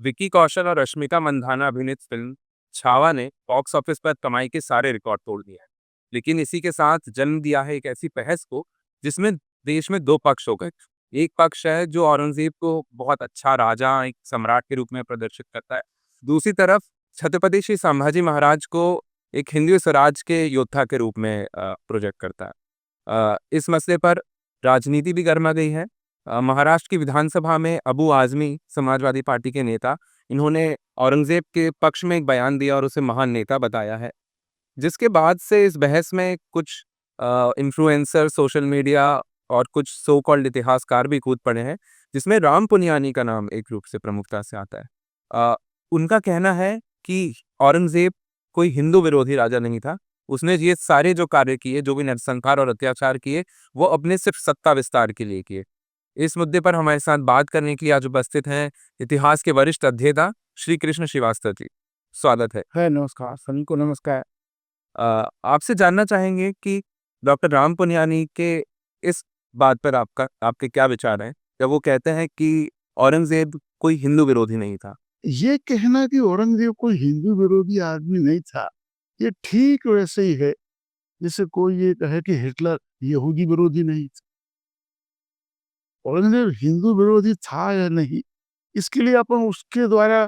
विकी कौशल और रश्मिका मंदाना अभिनीत फिल्म छावा ने बॉक्स ऑफिस पर कमाई के सारे रिकॉर्ड तोड़ दिए हैं। लेकिन इसी के साथ जन्म दिया है एक ऐसी बहस को जिसमें देश में दो पक्ष हो गए। एक पक्ष है जो औरंगजेब को बहुत अच्छा राजा, एक सम्राट के रूप में प्रदर्शित करता है। दूसरी तरफ छत्रपति श्री संभाजी महाराज को एक हिंदू स्वराज के योद्धा के रूप में प्रोजेक्ट करता है। इस मसले पर राजनीति भी गर्मा गई है। महाराष्ट्र की विधानसभा में अबू आजमी समाजवादी पार्टी के नेता, इन्होंने औरंगजेब के पक्ष में एक बयान दिया और उसे महान नेता बताया है। जिसके बाद से इस बहस में कुछ इन्फ्लुएंसर, सोशल मीडिया और कुछ सो कॉल्ड इतिहासकार भी कूद पड़े हैं, जिसमें राम पुनियानी का नाम एक रूप से प्रमुखता से आता है। उनका कहना है कि औरंगजेब कोई हिंदू विरोधी राजा नहीं था। उसने ये सारे जो कार्य किए, जो भी नरसंहार और अत्याचार किए, वो अपने सिर्फ सत्ता विस्तार के लिए किए। इस मुद्दे पर हमारे साथ बात करने के लिए आज उपस्थित हैं इतिहास के वरिष्ठ अध्येता श्री कृष्ण श्रीवास्तव जी। स्वागत है। नमस्कार, सभी को नमस्कार। आपसे जानना चाहेंगे कि डॉक्टर राम पुनियानी के इस बात पर आपके क्या विचार हैं जब वो कहते हैं कि औरंगजेब कोई हिंदू विरोधी नहीं था? ये कहना कि औरंगजेब कोई हिंदू विरोधी आदमी नहीं था, ये ठीक वैसे ही है जैसे कोई ये कहे कि हिटलर यहूदी विरोधी नहीं था। औरंगजेब हिंदू विरोधी था या नहीं, इसके लिए अपन उसके द्वारा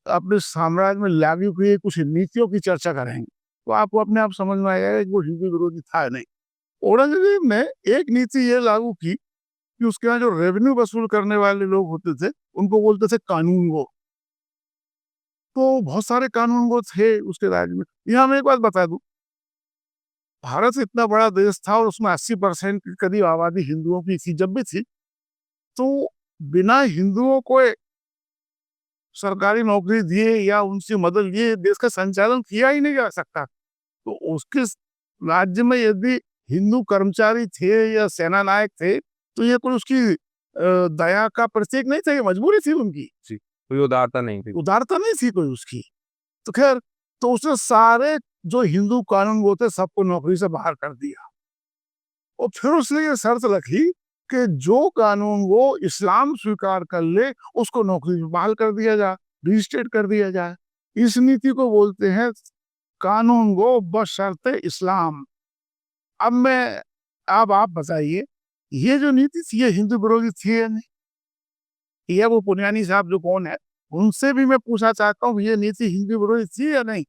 अपने साम्राज्य में लागू किए कुछ नीतियों की चर्चा करेंगे, तो आपको अपने आप समझ में आएगा कि वो हिंदू विरोधी था या नहीं। औरंगजेब ने एक नीति ये लागू की कि उसके यहाँ जो रेवेन्यू वसूल करने वाले लोग होते थे, उनको बोलते थे कानूनगो। तो बहुत सारे कानूनगो थे उसके राज्य में। यहाँ मैं एक बात बता दूं, भारत इतना बड़ा देश था और उसमें 80% के करीब आबादी हिंदुओं की थी जब भी थी, तो बिना हिंदुओं को सरकारी नौकरी दिए या उनसे मदद लिए देश का संचालन किया ही नहीं जा सकता। तो उसके राज्य में यदि हिंदू कर्मचारी थे या सेना नायक थे, तो ये कोई उसकी दया का प्रतीक नहीं था, ये मजबूरी थी उनकी। जी, कोई उदारता नहीं थी। उदारता नहीं थी कोई उसकी। तो खैर, तो उसने सारे जो हिंदू कानून वो थे सबको नौकरी से बाहर कर दिया और फिर उसने ये शर्त रखी कि जो कानून वो इस्लाम स्वीकार कर ले उसको नौकरी से बहाल कर दिया जाए, रजिस्ट्रेट कर दिया जाए। इस नीति को बोलते हैं कानून वो बशर्ते इस्लाम। अब आप बताइए, ये जो नीति थी ये हिंदू विरोधी थी या नहीं? ये वो पुनियानी साहब जो कौन है, उनसे भी मैं पूछना चाहता हूँ, ये नीति हिंदू विरोधी थी या नहीं?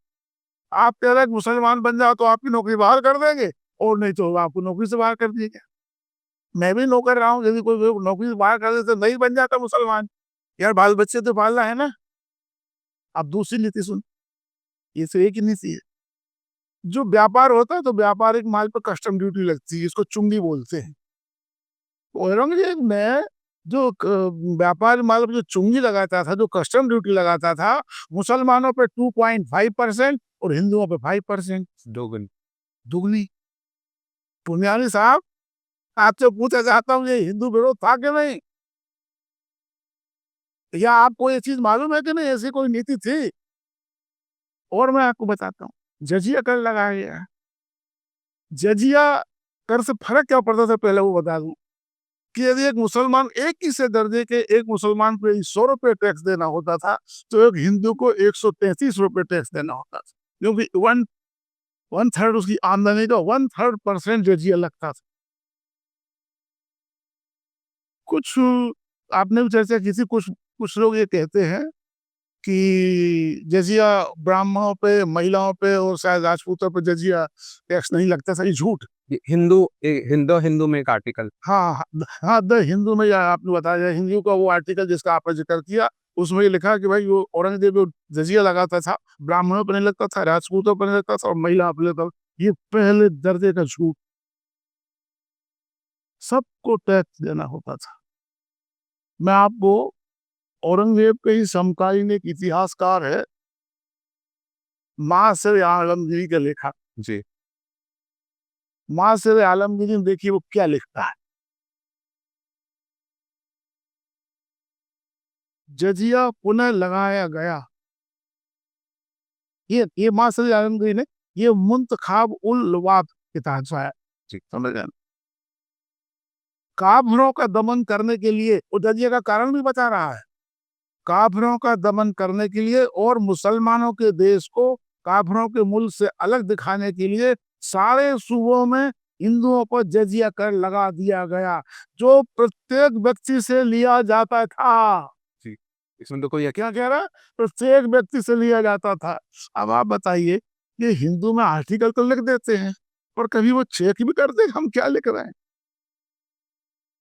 आप कह रहे हैं मुसलमान बन जाओ तो आपकी नौकरी बाहर कर देंगे और नहीं तो आपको नौकरी से बाहर कर दिएगा। मैं भी नौकर रहा हूँ, यदि कोई नौकरी से बाहर कर दे तो नहीं बन जाता मुसलमान। यार बाल बच्चे तो पालना है ना। अब दूसरी नीति सुन, ये तो एक ही नीति है। जो व्यापार होता है तो व्यापारिक माल पर कस्टम ड्यूटी लगती है, इसको चुंगी बोलते हैं। औरंगजेब में जो व्यापार माल पर जो चुंगी लगाता था, जो कस्टम ड्यूटी लगाता था, मुसलमानों पे 2.5% और हिंदुओं पे 5%। दोगुनी। दुगनी। पुनियानी साहब, आपसे पूछना चाहता हूँ, ये हिंदू विरोध था कि नहीं, या आपको ये चीज मालूम है कि नहीं ऐसी कोई नीति थी? और मैं आपको बताता हूँ, जजिया कर लगाया गया। जजिया कर से फर्क क्या पड़ता था पहले वो बता दूं, कि यदि एक मुसलमान एक ही से दर्जे के एक मुसलमान को 100 रुपए टैक्स देना होता था, तो एक हिंदू को 133 रुपए टैक्स देना होता था, क्योंकि वन थर्ड उसकी आमदनी का 1/3% जजिया लगता था। कुछ आपने भी चर्चा की थी, कुछ कुछ लोग ये कहते हैं कि जजिया ब्राह्मणों पे, महिलाओं पे और शायद राजपूतों पे जजिया टैक्स नहीं लगता था। ये झूठ। हिंदू हिंदू में एक आर्टिकल। हाँ हाँ हाँ, द हिंदू में या आपने बताया हिंदू का वो आर्टिकल जिसका आपने जिक्र किया, उसमें ये लिखा कि भाई वो औरंगजेब जो जजिया लगाता था, ब्राह्मणों पर नहीं लगता था, राजपूतों पर नहीं लगता था और महिला पर लगता था। ये पहले दर्जे का झूठ। सबको टैक्स देना होता था। मैं आपको औरंगजेब के ही समकालीन एक इतिहासकार है, मासिर आलमगीरी का लेखा। जी। मासिर आलमगीरी में देखिए वो क्या लिखता है। जजिया पुनः लगाया गया। ये मासिर आलमगीरी ने ये मुंतखाब उल लवात के तहत है। जी। समझ गए? काफिरों का दमन करने के लिए वो जजिया का कारण भी बता रहा है। काफिरों का दमन करने के लिए और मुसलमानों के देश को काफिरों के मुल्क से अलग दिखाने के लिए सारे सूबों में हिंदुओं पर जजिया कर लगा दिया गया, जो प्रत्येक व्यक्ति से लिया जाता था। जी, इसमें तो कोई क्या कह रहा है? प्रत्येक व्यक्ति से लिया जाता था। अब आप बताइए, ये हिंदू में आर्टिकल तो लिख देते हैं, पर कभी वो चेक भी करते हैं हम क्या लिख रहे हैं?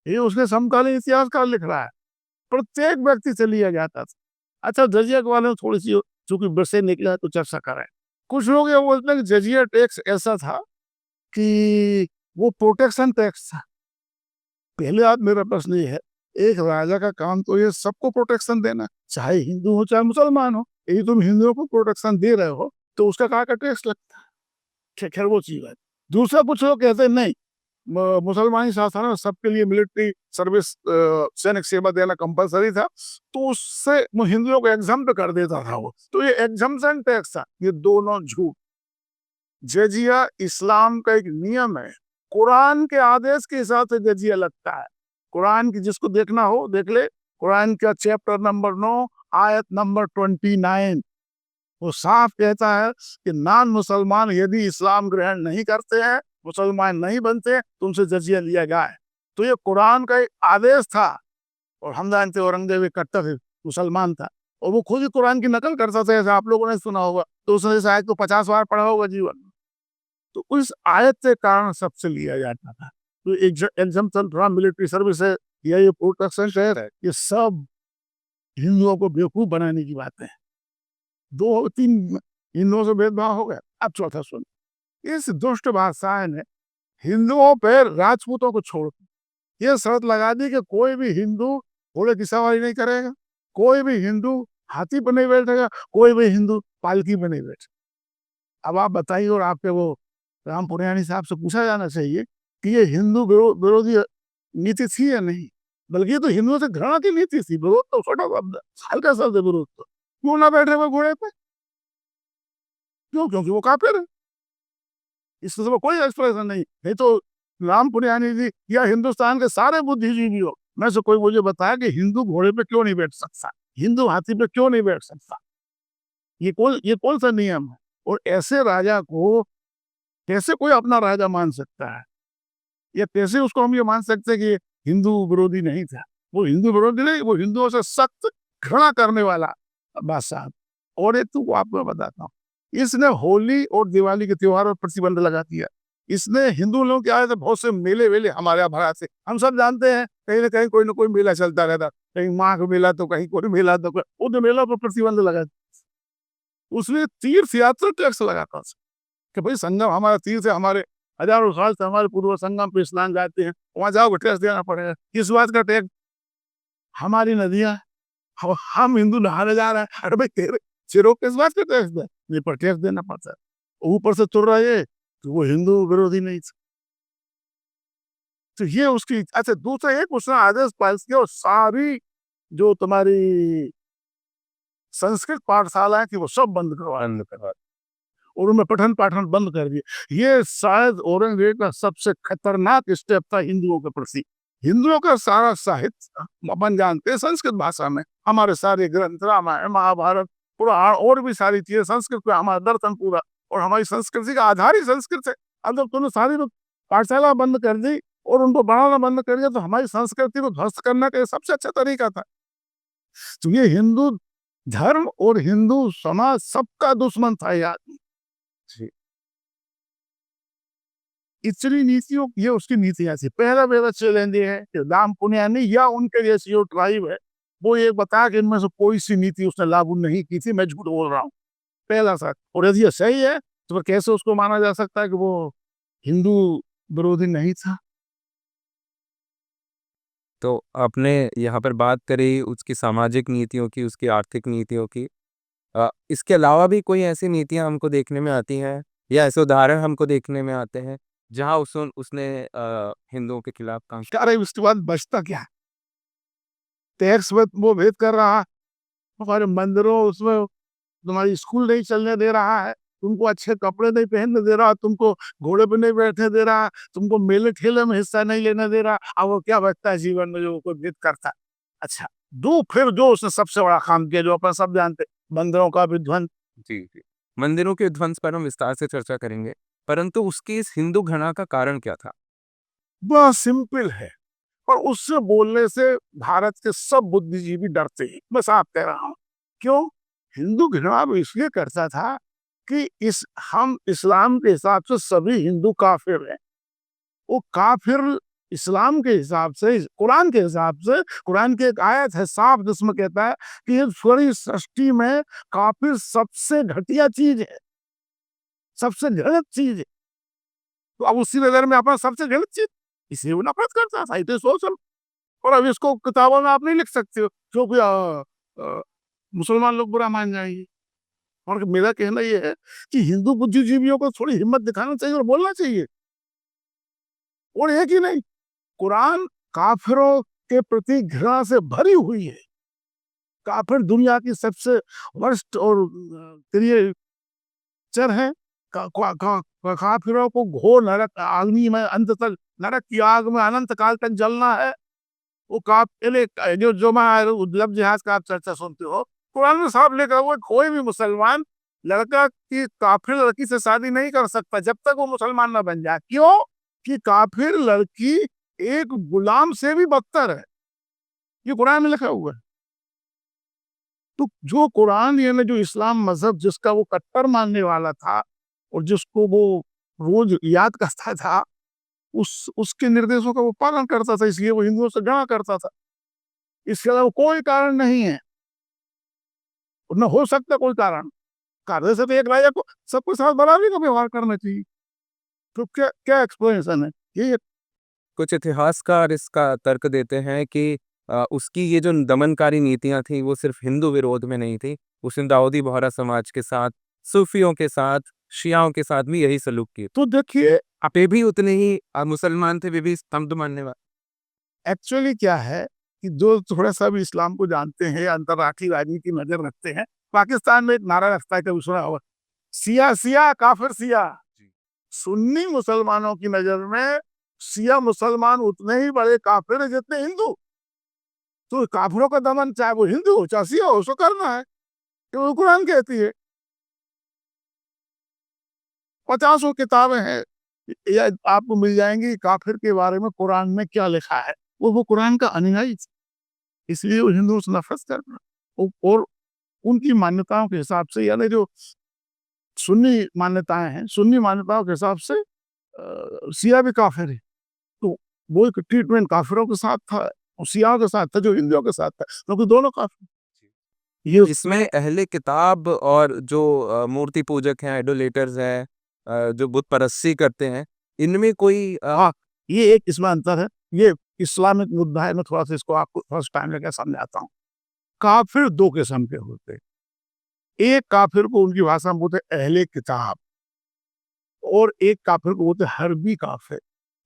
ये उसके समकालीन इतिहासकार लिख रहा है, प्रत्येक व्यक्ति से लिया जाता था। अच्छा, जजिया के बारे में थोड़ी सी चूंकि बरसे निकला है तो चर्चा करें। कुछ लोग ये बोलते हैं कि जजिया टैक्स ऐसा था कि वो प्रोटेक्शन टैक्स था। पहले आप मेरा प्रश्न ये है, एक राजा का काम तो ये सबको प्रोटेक्शन देना, चाहे हिंदू हो चाहे मुसलमान हो। यदि तुम हिंदुओं को प्रोटेक्शन दे रहे हो तो उसका कहाँ का टैक्स लगता है? खैर वो चीज है। दूसरा कुछ लोग कहते हैं नहीं, मुसलमानी शासन में सबके लिए मिलिट्री सर्विस, सैनिक सेवा देना कंपलसरी था, तो उससे वो हिंदुओं को एग्जम्प्ट कर देता था वो, तो ये एग्जम्पशन टैक्स था। ये दोनों झूठ। जजिया इस्लाम का एक नियम है, कुरान के आदेश के हिसाब से जजिया लगता है। कुरान की जिसको देखना हो देख ले, कुरान का चैप्टर नंबर 9 आयत नंबर 29, वो साफ कहता है कि नॉन मुसलमान यदि इस्लाम ग्रहण नहीं करते हैं, मुसलमान नहीं बनते, तो उनसे जजिया लिया जाए। तो ये कुरान का एक आदेश था। और हम जानते औरंगजेब एक कट्टर मुसलमान था, और वो खुद ही कुरान की नकल करता था, ऐसा आप लोगों ने सुना होगा। तो उसने शायद तो 50 बार पढ़ा होगा जीवन में। तो उस आयत के कारण सबसे लिया जाता था। तो एग्जम्पशन थोड़ा मिलिट्री सर्विस है या ये प्रोटेक्शन है, ये सब हिंदुओं को बेवकूफ बनाने की बातें हैं। 2-3 हिंदुओं से भेदभाव हो गया। अब चौथा सुन, इस दुष्ट बादशाह ने हिंदुओं पर राजपूतों को छोड़ ये शर्त लगा दी कि कोई भी हिंदू घोड़े की सवारी नहीं करेगा, कोई भी हिंदू हाथी पर नहीं बैठेगा, कोई भी हिंदू पालकी में नहीं बैठेगा। अब आप बताइए, और आपके वो राम पुनियानी साहब से पूछा जाना चाहिए कि ये हिंदू विरोधी नीति थी या नहीं, बल्कि ये तो हिंदुओं से घृणा की नीति थी। विरोध तो छोटा शब्द है, हल्का शब्द है विरोध। तो क्यों ना बैठे हुए घोड़े पे? क्यों? क्योंकि वो काफिर है। इसके सिवा कोई एक्सप्रेशन नहीं। नहीं तो राम पुनियानी जी या हिंदुस्तान के सारे बुद्धिजीवियों में से कोई मुझे बताया कि हिंदू घोड़े पे क्यों नहीं बैठ सकता, हिंदू हाथी पे क्यों नहीं बैठ सकता? ये कौन सा नियम है? और ऐसे राजा को कैसे कोई अपना राजा मान सकता है? या कैसे उसको हम ये मान सकते हैं कि हिंदू विरोधी नहीं था? वो हिंदू विरोधी नहीं, वो हिंदुओं से सख्त घृणा करने वाला बादशाह। और एक तो आपको बताता हूँ, इसने होली और दिवाली के त्योहारों पर प्रतिबंध लगा दिया। इसने हिंदू लोग क्या है, बहुत से मेले वेले हमारे यहाँ भरा से हम सब जानते हैं, कहीं ना कोई मेला चलता रहता, कहीं माघ मेला तो कहीं कोई मेला तो उन मेला पर प्रतिबंध लगा दिया। उसने तीर्थ यात्रा टैक्स लगाता था कि भाई संगम हमारा तीर्थ है, हमारे हजारों साल से हमारे पूर्व संगम पे स्नान जाते हैं, वहां जाओ टैक्स देना पड़ेगा। किस बात का टैक्स? हमारी नदियां, हम हिंदू नहाने जा रहे हैं, अरे भाई तेरे सिरों किस बात का टैक्स दे? ये पर टैक्स देना पड़ता है। ऊपर से तुर रहा है तो वो हिंदू विरोधी नहीं था। तो ये उसकी। अच्छा, दूसरा एक उसने आदेश पास किया, और सारी जो तुम्हारी संस्कृत पाठशालाएं थी वो सब बंद करवा और उनमें पठन पाठन बंद कर दिए। ये शायद औरंगजेब का सबसे खतरनाक स्टेप था हिंदुओं के प्रति। हिंदुओं का सारा साहित्य अपन जानते हैं संस्कृत भाषा में, हमारे सारे ग्रंथ, रामायण, महाभारत, पुराण और भी सारी चीजें संस्कृत में, हमारा दर्शन पूरा, और हमारी संस्कृति का आधार ही संस्कृत है। अब जब तुमने सारी पाठशाला बंद कर दी और उनको बढ़ाना बंद कर दिया, तो हमारी संस्कृति को ध्वस्त करने का सबसे अच्छा तरीका था। तो ये हिंदू धर्म और हिंदू समाज सबका दुश्मन था ये आदमी। इतनी नीतियों, ये उसकी नीतियां थी। पहला चैलेंज ये है कि राम पुनियानी या उनके जैसी जो ट्राइब है, वो ये बताया कि इनमें से कोई सी नीति उसने लागू नहीं की थी। मैं झूठ बोल रहा हूँ, पहला सच। और यदि ये सही है तो फिर कैसे उसको माना जा सकता है कि वो हिंदू विरोधी नहीं था? तो आपने यहाँ पर बात करी उसकी सामाजिक नीतियों की, उसकी आर्थिक नीतियों की। इसके अलावा भी कोई ऐसी नीतियां हमको देखने में आती हैं या ऐसे उदाहरण हमको देखने में आते हैं जहां उसने हिंदुओं के खिलाफ काम किया? अरे उसके बाद बचता क्या? टैक्स में वो भेद कर रहा है, हमारे मंदिरों उसमें तुम्हारी स्कूल नहीं चलने दे रहा है, तुमको अच्छे कपड़े नहीं पहनने दे रहा, तुमको घोड़े पे नहीं बैठने दे रहा, तुमको मेले ठेले में हिस्सा नहीं लेने दे रहा। अब वो क्या बचता है जीवन में जो कोई भेद करता है? अच्छा, फिर जो उसने सबसे बड़ा काम किया, जो अपन सब जानते, मंदिरों का विध्वंस। जी, जी। मंदिरों के ध्वंस पर हम विस्तार से चर्चा करेंगे, परंतु उसकी इस हिंदू घृणा का कारण क्या था? बहुत सिंपल है, पर उससे बोलने से भारत के सब बुद्धिजीवी डरते हैं। मैं साफ कह रहा हूँ। क्यों? हिंदू घृणा वो इसलिए करता था कि हम इस्लाम के हिसाब से सभी हिंदू काफिर हैं। वो काफिर इस्लाम के हिसाब से, कुरान के हिसाब से, कुरान की एक आयत है साफ जिसमें कहता है कि इस पूरी सृष्टि में काफिर सबसे घटिया चीज है, सबसे घृणित चीज है। तो अब उसी नजर में अपना सबसे घृणित चीज, इसलिए वो नफरत करता था। इतने सोच, और अब इसको किताबों में आप नहीं लिख सकते हो क्योंकि अ, मुसलमान लोग बुरा मान जाएंगे। और मेरा कहना यह है कि हिंदू बुद्धिजीवियों को थोड़ी हिम्मत दिखाना चाहिए और बोलना चाहिए। और एक ही नहीं, कुरान काफिरों के प्रति घृणा से भरी हुई है। काफिर दुनिया की सबसे वर्स्ट और क्रिएचर है। काफिरों को घोर नरक आदमी में अंत तक, नरक की आग में अनंत काल तक जलना है। वो जो लफ्ज जिहाद का आप चर्चा सुनते हो, कुरान में साफ लिखा हुआ, कोई भी मुसलमान लड़का की काफिर लड़की से शादी नहीं कर सकता जब तक वो मुसलमान ना बन जाए। क्यों? कि काफिर लड़की एक गुलाम से भी बदतर है। ये कुरान में लिखा हुआ है। तो जो कुरान, यानी जो इस्लाम मजहब जिसका वो कट्टर मानने वाला था और जिसको वो रोज याद करता था, उसके निर्देशों का वो पालन करता था, इसलिए वो हिंदुओं से घृणा करता था। इसके अलावा कोई कारण नहीं है, न हो सकता कोई कारण। करने से तो एक राजा को सबके साथ बराबरी का व्यवहार करना चाहिए। तो क्या क्या एक्सप्लेनेशन है ये? कुछ इतिहासकार इसका तर्क देते हैं कि उसकी ये जो दमनकारी नीतियाँ थी, वो सिर्फ़ हिंदू विरोध में नहीं थी। उसने दाऊदी बोहरा समाज के साथ, सूफियों के साथ, शियाओं के साथ भी यही सलूक किए। तो देखिए, वे भी उतने ही मुसलमान थे, वे भी स्तंभ मानने वाले। एक्चुअली क्या है कि जो थोड़ा सा भी इस्लाम को जानते हैं, अंतर्राष्ट्रीय राजनीति नजर रखते हैं, पाकिस्तान में एक नारा रखता है, कभी सुना होगा, सिया सिया काफिर सिया। जी। सुन्नी मुसलमानों की नजर में सिया मुसलमान उतने ही बड़े काफिर है जितने हिंदू। तो काफिरों का दमन चाहे वो हिंदू हो चाहे सिया हो, उसको करना है, क्योंकि कुरान कहती है। 50 किताबें हैं, या आपको मिल जाएंगी काफिर के बारे में कुरान में क्या लिखा है। वो कुरान का अनुयायी था, इसलिए वो हिंदुओं से नफरत कर रहा है। और उनकी मान्यताओं के हिसाब से, यानी जो सुन्नी मान्यताएं हैं, सुन्नी मान्यताओं के हिसाब से सिया भी काफिर है। तो वो एक ट्रीटमेंट काफिरों के साथ था और सियाओं के साथ था जो हिंदुओं के साथ था, क्योंकि दोनों काफिर। ये इसमें अहले किताब और जो मूर्ति पूजक हैं, आइडोलेटर्स हैं, जो बुत परस्ती करते हैं, इनमें कोई हाँ, ये एक इसमें अंतर है। ये इस्लामिक मुद्दा है, मैं थोड़ा सा इसको आपको फर्स्ट टाइम लेकर समझाता हूँ। काफिर दो किस्म के होते हैं। एक काफिर को उनकी भाषा में बोलते हैं अहले किताब, और एक काफिर को बोलते हैं हर्बी काफिर।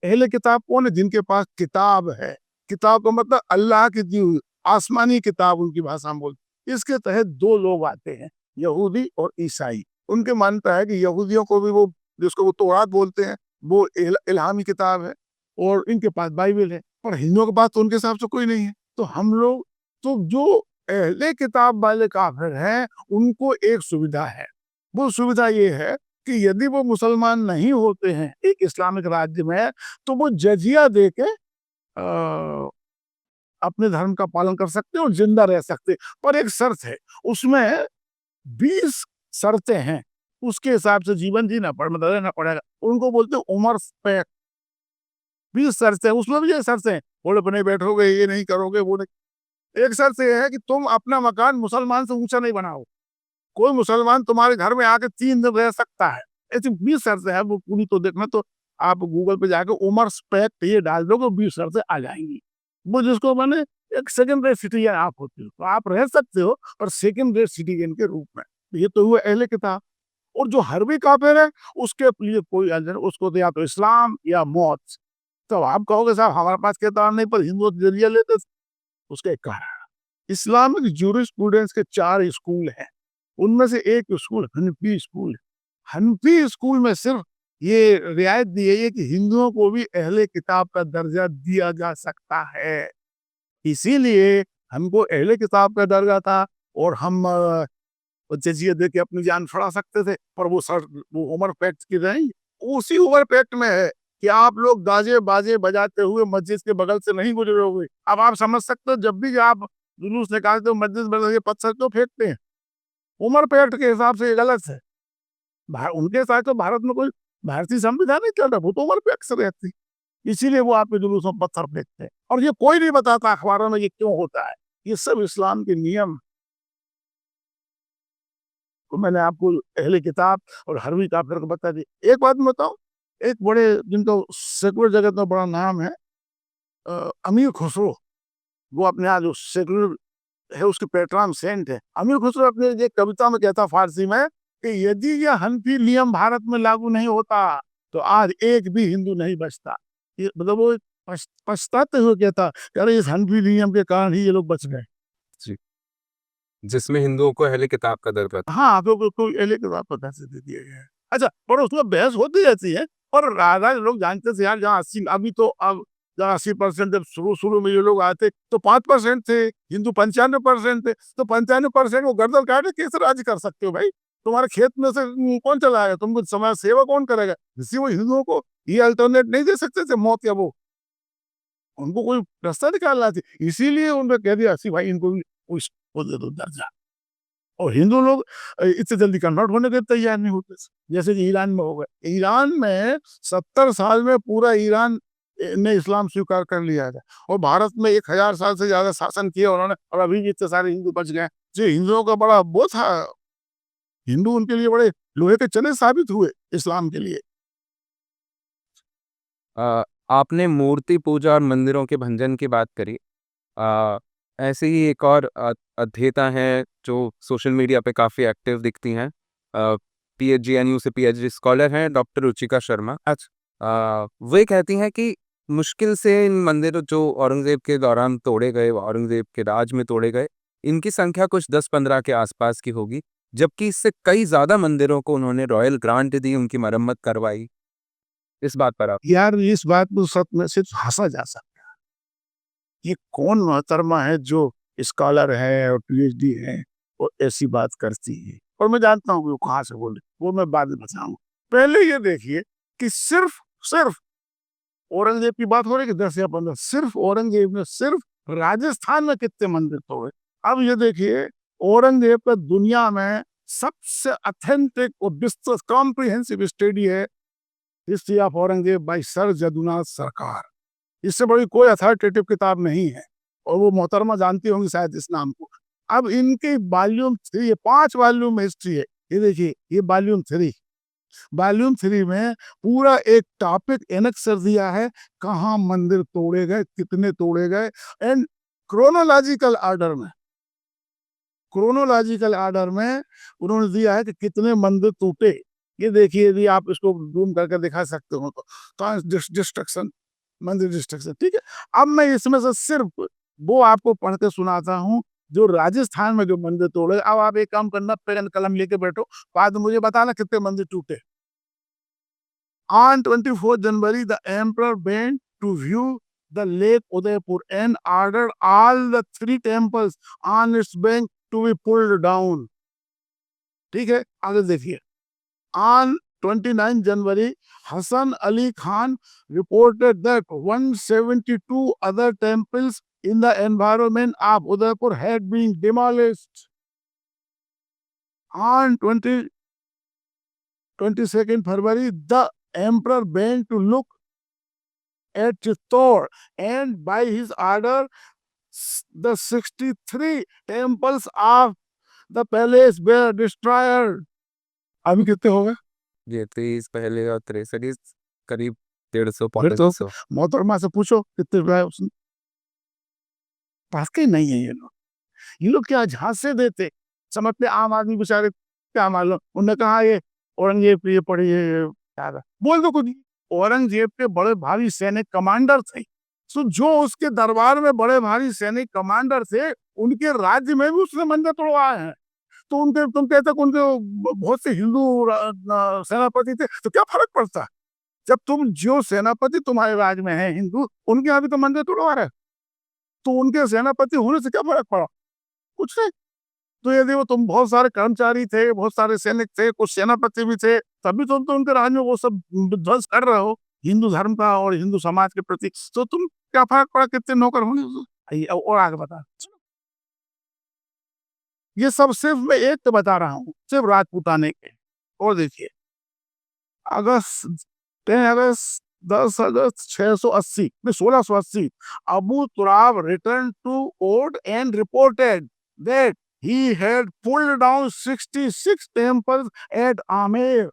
अहले किताब कौन है? जिनके पास किताब है। किताब का मतलब अल्लाह की दी हुई आसमानी किताब, उनकी भाषा में बोलते। इसके तहत दो लोग आते हैं, यहूदी और ईसाई। उनके मानता है कि यहूदियों को भी वो, जिसको वो तौरात बोलते हैं, वो इल्हामी किताब है, और इनके पास बाइबल है। और हिंदुओं के पास तो उनके हिसाब से कोई नहीं है। तो हम लोग, तो जो अहले किताब वाले काफिर हैं, उनको एक सुविधा है। वो सुविधा ये है कि यदि वो मुसलमान नहीं होते हैं एक इस्लामिक राज्य में, तो वो जजिया दे के अपने धर्म का पालन कर सकते हैं और जिंदा रह सकते हैं। पर एक शर्त है, उसमें 20 शर्तें हैं, उसके हिसाब से जीवन जीना रहना पड़ेगा। उनको बोलते हैं उमर पे 20 शर्तें, उसमें भी ये शर्तें हैं, घोड़े पर नहीं बैठोगे, ये नहीं करोगे, वो नहीं। एक शर्त ये है कि तुम अपना मकान मुसलमान से ऊंचा नहीं बनाओ। कोई मुसलमान तुम्हारे घर में आके 3 दिन रह सकता है। ऐसी 20 शर्तें हैं, वो पूरी तो देखना, तो आप गूगल पे जाके उमर स्पेक्ट ये डाल दो, 20 शर्तें आ जाएंगी। वो जिसको मैंने एक सेकंड रेट सिटीजन आप होते हो, तो आप रह सकते हो, पर सेकंड रेट सिटीजन के रूप में। ये तो हुआ अहले किताब। और जो हर्बी काफिर है, उसके लिए कोई अंजन, उसको तो या तो इस्लाम या मौत। तो आप कहोगे साहब हमारे पास किताब नहीं, पर हिंदू जरिया लेते। उसका एक कारण है, इस्लामिक जूरिस्प्रूडेंस के 4 स्कूल हैं। उनमें से एक स्कूल हनफी स्कूल है। हनफी स्कूल में सिर्फ ये रियायत दी गई है कि हिंदुओं को भी अहले किताब का दर्जा दिया जा सकता है। इसीलिए हमको अहले किताब का डर था और हम जजिया दे के अपनी जान छुड़ा सकते थे, पर वो उमर पैक्ट की नहीं, उसी उमर पैक्ट में है कि आप लोग गाजे बाजे बजाते हुए मस्जिद के बगल से नहीं गुजरोगे। अब आप समझ सकते हो, जब भी आप जुलूस निकालते हो मस्जिद बगल के पत्थर क्यों फेंकते हैं? उमर पैक्ट के हिसाब से ये गलत है। उनके साथ तो भारत में कोई भारतीय संविधान नहीं चल रहा, वो तो उमर पैक्ट से रहती, इसीलिए वो आपके जुलूस में पत्थर फेंकते हैं। और ये कोई नहीं बताता अखबारों में ये क्यों होता है, ये सब इस्लाम के नियम। तो मैंने आपको अहले किताब और हरवी काफिर को बता दी। एक बात मैं बताऊं, एक बड़े जिनका सेकुलर जगत में बड़ा नाम है, अमीर खुसरो, वो अपने यहाँ जो सेकुलर है उसके पैट्रन सेंट है। अमीर खुसरो अपने एक कविता में कहता फारसी में कि यदि यह हनफी नियम भारत में लागू नहीं होता तो आज एक भी हिंदू नहीं बचता। ये मतलब वो पछताते हुए कहता कि अरे इस हनफी नियम के कारण ही ये लोग बच गए। जी, जिसमें हिंदुओं को अहले किताब का दर्जा था। हाँ, तो कोई एले के साथ पता से दे दिया गया है। अच्छा, पर उसमें बहस होती रहती है, और राजा लोग जानते थे यार, जहाँ 80 अभी तो अब जहाँ 80% जब शुरू में ये लोग आए थे तो 5% थे हिंदू, 95% थे, तो 95% को गर्दन काटे कैसे राज कर सकते हो भाई? तुम्हारे खेत में से कौन चलाएगा? तुमको समाज सेवा कौन करेगा? इसी वो हिंदुओं को ये अल्टरनेट नहीं दे सकते थे, मौत या वो, उनको कोई रास्ता निकालना चाहिए, इसीलिए उन्होंने कह दिया अस्सी भाई इनको भी वो दे दो दर्जा। और हिंदू लोग इतने जल्दी कन्वर्ट होने के तैयार नहीं होते, जैसे कि ईरान में हो गए। ईरान में 70 साल में पूरा ईरान ने इस्लाम स्वीकार कर लिया था, और भारत में 1000 साल से ज्यादा शासन किया उन्होंने, और अभी भी इतने सारे हिंदू बच गए। जो हिंदुओं का बड़ा वो था, हिंदू उनके लिए बड़े लोहे के चने साबित हुए इस्लाम के लिए। आपने मूर्ति पूजा और मंदिरों के भंजन की बात करी। अ, ऐसे ही एक और अध्येता हैं जो सोशल मीडिया पे काफ़ी एक्टिव दिखती हैं। पीएचजीएनयू से पीएचडी स्कॉलर हैं डॉक्टर रुचिका शर्मा। वो ये कहती हैं कि मुश्किल से इन मंदिर जो औरंगज़ेब के दौरान तोड़े गए, औरंगज़ेब के राज में तोड़े गए, इनकी संख्या कुछ 10-15 के आसपास की होगी, जबकि इससे कई ज़्यादा मंदिरों को उन्होंने रॉयल ग्रांट दी, उनकी मरम्मत करवाई। इस बात पर आप यार इस बात को सच में सिर्फ हंसा जा सकता है। ये कौन मोहतरमा है जो स्कॉलर है और पीएचडी है और ऐसी बात करती है, और मैं जानता हूँ कि वो कहाँ से बोले, वो मैं बाद में बताऊंगा। पहले ये देखिए कि सिर्फ सिर्फ औरंगजेब की बात हो रही है कि 10 या 15, सिर्फ औरंगजेब ने सिर्फ राजस्थान में कितने मंदिर तोड़े। अब ये देखिए, औरंगजेब का दुनिया में सबसे अथेंटिक और विस्तृत कॉम्प्रिहेंसिव स्टडी है history of Aurangzeb by sir Jadunath Sarkar. इससे बड़ी कोई अथॉरिटेटिव किताब नहीं है, और वो मोहतरमा जानती होंगी शायद इस नाम को। अब इनकी वॉल्यूम 3, ये 5 वॉल्यूम हिस्ट्री है, ये देखिए ये वॉल्यूम 3 में पूरा एक टॉपिक एनेक्स कर दिया है, कहाँ मंदिर तोड़े गए, कितने तोड़े गए, एंड क्रोनोलॉजिकल ऑर्डर में, उन्होंने दिया है कि कितने मंदिर टूटे। ये देखिए, यदि आप इसको जूम करके दिखा सकते हो तो डिस्ट्रक्शन, मंदिर डिस्ट्रक्शन, ठीक है। अब मैं इसमें से सिर्फ वो आपको पढ़ के सुनाता हूँ जो राजस्थान में जो मंदिर तोड़े। अब आप एक काम करना, पेन कलम लेके बैठो, बाद में मुझे बताना कितने मंदिर टूटे। On 24th January, the emperor went to view the Lake Udaipur and ordered all the 3 temples on its bank to be pulled down. ठीक है, आगे देखिए। On 29 January, Hassan Ali Khan reported that 172 other temples in the environment of Udaipur had been demolished. On 22nd February, the emperor went to look at Chittor, and by his order, the 63 temples of the palace were destroyed. अभी कितने हो गए? ये 23 पहले और 63 करीब 150 फिर तो 150। मोहतरमा से पूछो कितने रुपए उसने, पास के नहीं है ये लोग। ये लोग क्या झांसे देते, समझते आम आदमी बेचारे क्या मालूम। उन्होंने कहा ये औरंगजेब पे ये पड़ी है, क्या था? बोल दो कुछ। औरंगजेब के बड़े भारी सैनिक कमांडर थे, तो जो उसके दरबार में बड़े भारी सैनिक कमांडर थे, उनके राज्य में भी उसने मंदिर तोड़वाए हैं। तो उनके, तुम कहते उनके बहुत से हिंदू सेनापति थे, तो क्या फर्क पड़ता है जब तुम जो सेनापति तुम्हारे राज्य में है हिंदू, उनके यहाँ भी तो मंदिर तोड़वा रहे। तो उनके सेनापति होने से क्या फर्क पड़ा? कुछ नहीं। तो यदि वो तुम बहुत सारे कर्मचारी थे, बहुत सारे सैनिक थे, कुछ सेनापति भी थे, तभी तो उनके राज्य में वो सब विध्वंस कर रहे हो हिंदू धर्म का और हिंदू समाज के प्रति, तो तुम क्या फर्क पड़ा कितने नौकर होंगे? और आगे बता, ये सब सिर्फ मैं एक तो बता रहा हूँ, सिर्फ राजपूताने के। और देखिए, अगस्त 10 अगस्त 10 अगस्त 680 में 1680 Abu Turab returned to court and reported that he had pulled down 66 temples at Amer.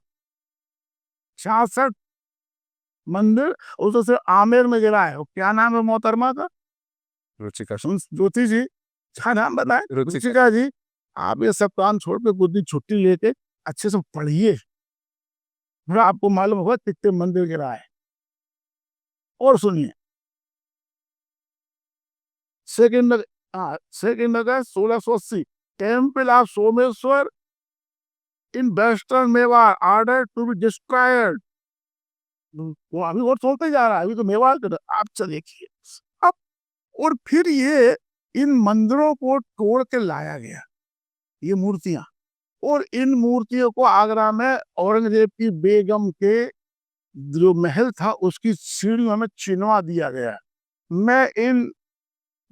66 मंदिर उससे आमेर में गिरा है। क्या नाम है मोहतरमा का? रुचिका ज्योति जी, क्या नाम बताए? रुचिका। रुचिका जी, आप ये सब काम छोड़ के कुछ दिन छुट्टी लेके अच्छे से पढ़िए, फिर आपको मालूम होगा कितने मंदिर गिरा है। और सुनिए, second August 1680 temple of Someshwar in western Mewar order to be destroyed. वो अभी और चलते जा रहा है, अभी तो मेवाड़ का आप देखिए अब। और फिर ये इन मंदिरों को तोड़ के लाया गया, ये मूर्तियां, और इन मूर्तियों को आगरा में औरंगजेब की बेगम के जो महल था उसकी सीढ़ियों में चिनवा दिया गया। मैं इन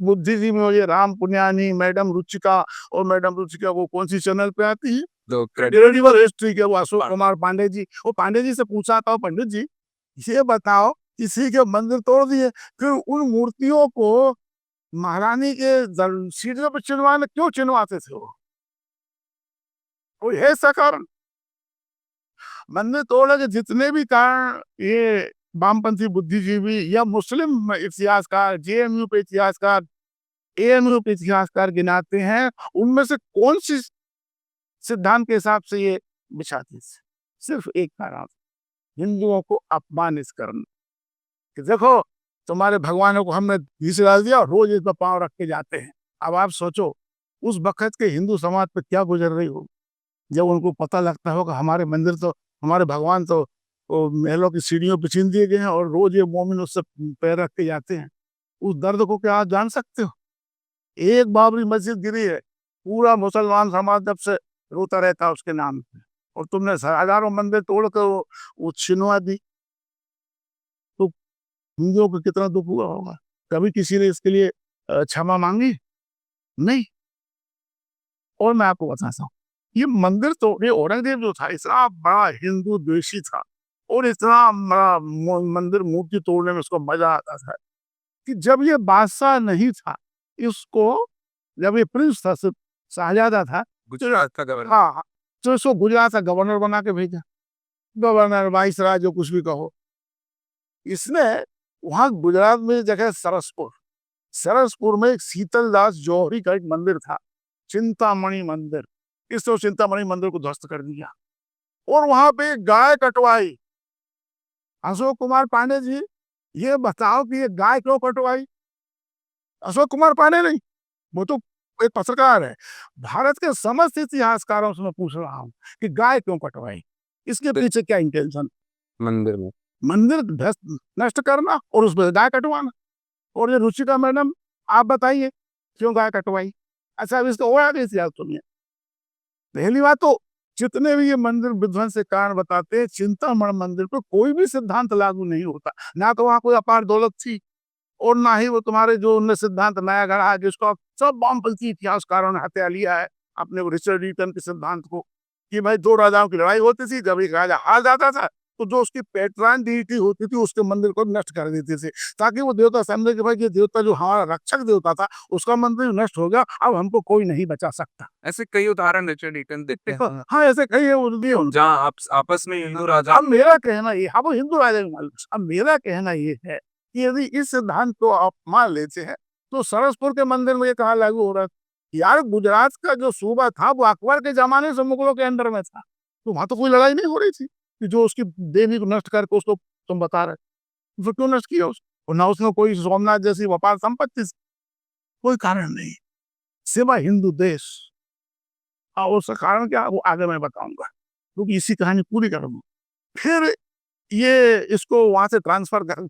बुद्धिजीवी में, ये राम पुनियानी, मैडम रुचिका, और मैडम रुचिका वो कौन सी चैनल पे आती है, क्रेडिबल हिस्ट्री के, वो अशोक कुमार पांडे जी, वो पांडे जी से पूछा था, पंडित जी ये बताओ किसी के मंदिर तोड़ दिए, फिर उन मूर्तियों को महारानी के सीढ़ियों पर चिनवाने क्यों चिनवाते थे? वो कोई है ऐसा कारण? मंदिर तोड़ने के जितने भी कारण ये वामपंथी बुद्धिजीवी या मुस्लिम इतिहासकार, जेएमयू पे इतिहासकार, एएमयू पे इतिहासकार गिनाते हैं, उनमें से कौन सी सिद्धांत के हिसाब से ये बिछाते? सिर्फ एक कारण, हिंदुओं को अपमानित करना, कि देखो तुम्हारे भगवानों को हमने घीस डाल दिया और रोज इस पर पांव रख के जाते हैं। अब आप सोचो उस वक्त के हिंदू समाज पे क्या गुजर रही हो, जब उनको पता लगता होगा हमारे मंदिर तो, हमारे भगवान तो वो महलों की सीढ़ियों पे छीन दिए गए हैं और रोज ये मोमिन उससे पैर रख के जाते हैं। उस दर्द को क्या आप जान सकते हो? एक बाबरी मस्जिद गिरी है, पूरा मुसलमान समाज जब से रोता रहता है उसके नाम पे, और तुमने हजारों मंदिर तोड़ कर वो छिनवा दी, तो हिंदुओं को कितना दुख हुआ होगा? कभी किसी ने इसके लिए क्षमा मांगी? नहीं। और मैं आपको बताता हूँ, ये मंदिर तो, ये औरंगजेब जो था इतना बड़ा हिंदू द्वेषी था, और इतना बड़ा मंदिर मूर्ति तोड़ने में उसको मजा आता था, कि जब ये बादशाह नहीं था, इसको, जब ये प्रिंस था, शाहजादा था, गुजरात का गवर्नर, हाँ, तो इसको गुजरात का गवर्नर बना के भेजा, गवर्नर वाइसराय जो कुछ भी कहो। इसने वहां गुजरात में जगह सरसपुर, सरसपुर में एक शीतलदास जौहरी का एक मंदिर था, चिंतामणि मंदिर, इसने चिंतामणि मंदिर को ध्वस्त कर दिया, और वहां पे गाय कटवाई। अशोक कुमार पांडे जी, ये बताओ कि ये गाय क्यों कटवाई? अशोक कुमार पांडे नहीं, वो तो एक पत्रकार है। भारत के समस्त इतिहासकारों से मैं पूछ रहा हूँ कि गाय क्यों कटवाई, इसके पीछे क्या इंटेंशन? मंदिर में मंदिर नष्ट करना और उसमें गाय कटवाना। और ये रुचिका मैडम, आप बताइए क्यों गाय कटवाई? अच्छा, अब इसका और आगे इतिहास सुनिए। पहली बात तो, जितने भी ये मंदिर विध्वंस के कारण बताते हैं, चिंतामणि मंदिर पर कोई भी सिद्धांत लागू नहीं होता, ना तो वहां कोई अपार दौलत थी, और ना ही वो तुम्हारे जो उनने सिद्धांत नया गढ़ा है, जिसको सब वामपंथी इतिहासकारों ने हत्या लिया है, अपने वो रिचर्ड ईटन के सिद्धांत को, कि भाई दो राजाओं की लड़ाई होती थी, जब एक राजा हार जाता था तो जो उसकी पैट्रन डीटी होती थी उसके मंदिर को नष्ट कर देते थे, ताकि वो देवता समझे कि भाई ये देवता जो हमारा रक्षक देवता था उसका मंदिर नष्ट हो गया, अब हमको कोई नहीं बचा सकता। ऐसे कई उदाहरण रिचर्ड ईटन देते हैं, हाँ, ऐसे कई है जहाँ आप आपस में हिंदू राजा, अब मेरा कहना ये, अब हिंदू राजा के मालूम, अब मेरा कहना ये है कि यदि इस सिद्धांत को आप मान लेते हैं तो सरसपुर के मंदिर में ये कहाँ लागू हो रहा है? यार, गुजरात का जो सूबा था वो अकबर के जमाने से मुगलों के अंडर में था, तो वहां तो कोई लड़ाई नहीं हो रही थी कि जो उसकी देवी को नष्ट करके उसको तुम बता रहे, तो क्यों नष्ट किया उसको? ना उसने कोई सोमनाथ जैसी व्यापार संपत्ति, कोई कारण नहीं, सिवा हिंदू देश। और उसका कारण क्या, वो आगे मैं बताऊंगा, क्योंकि इसी कहानी पूरी करूंगा। फिर ये इसको वहां से ट्रांसफर कर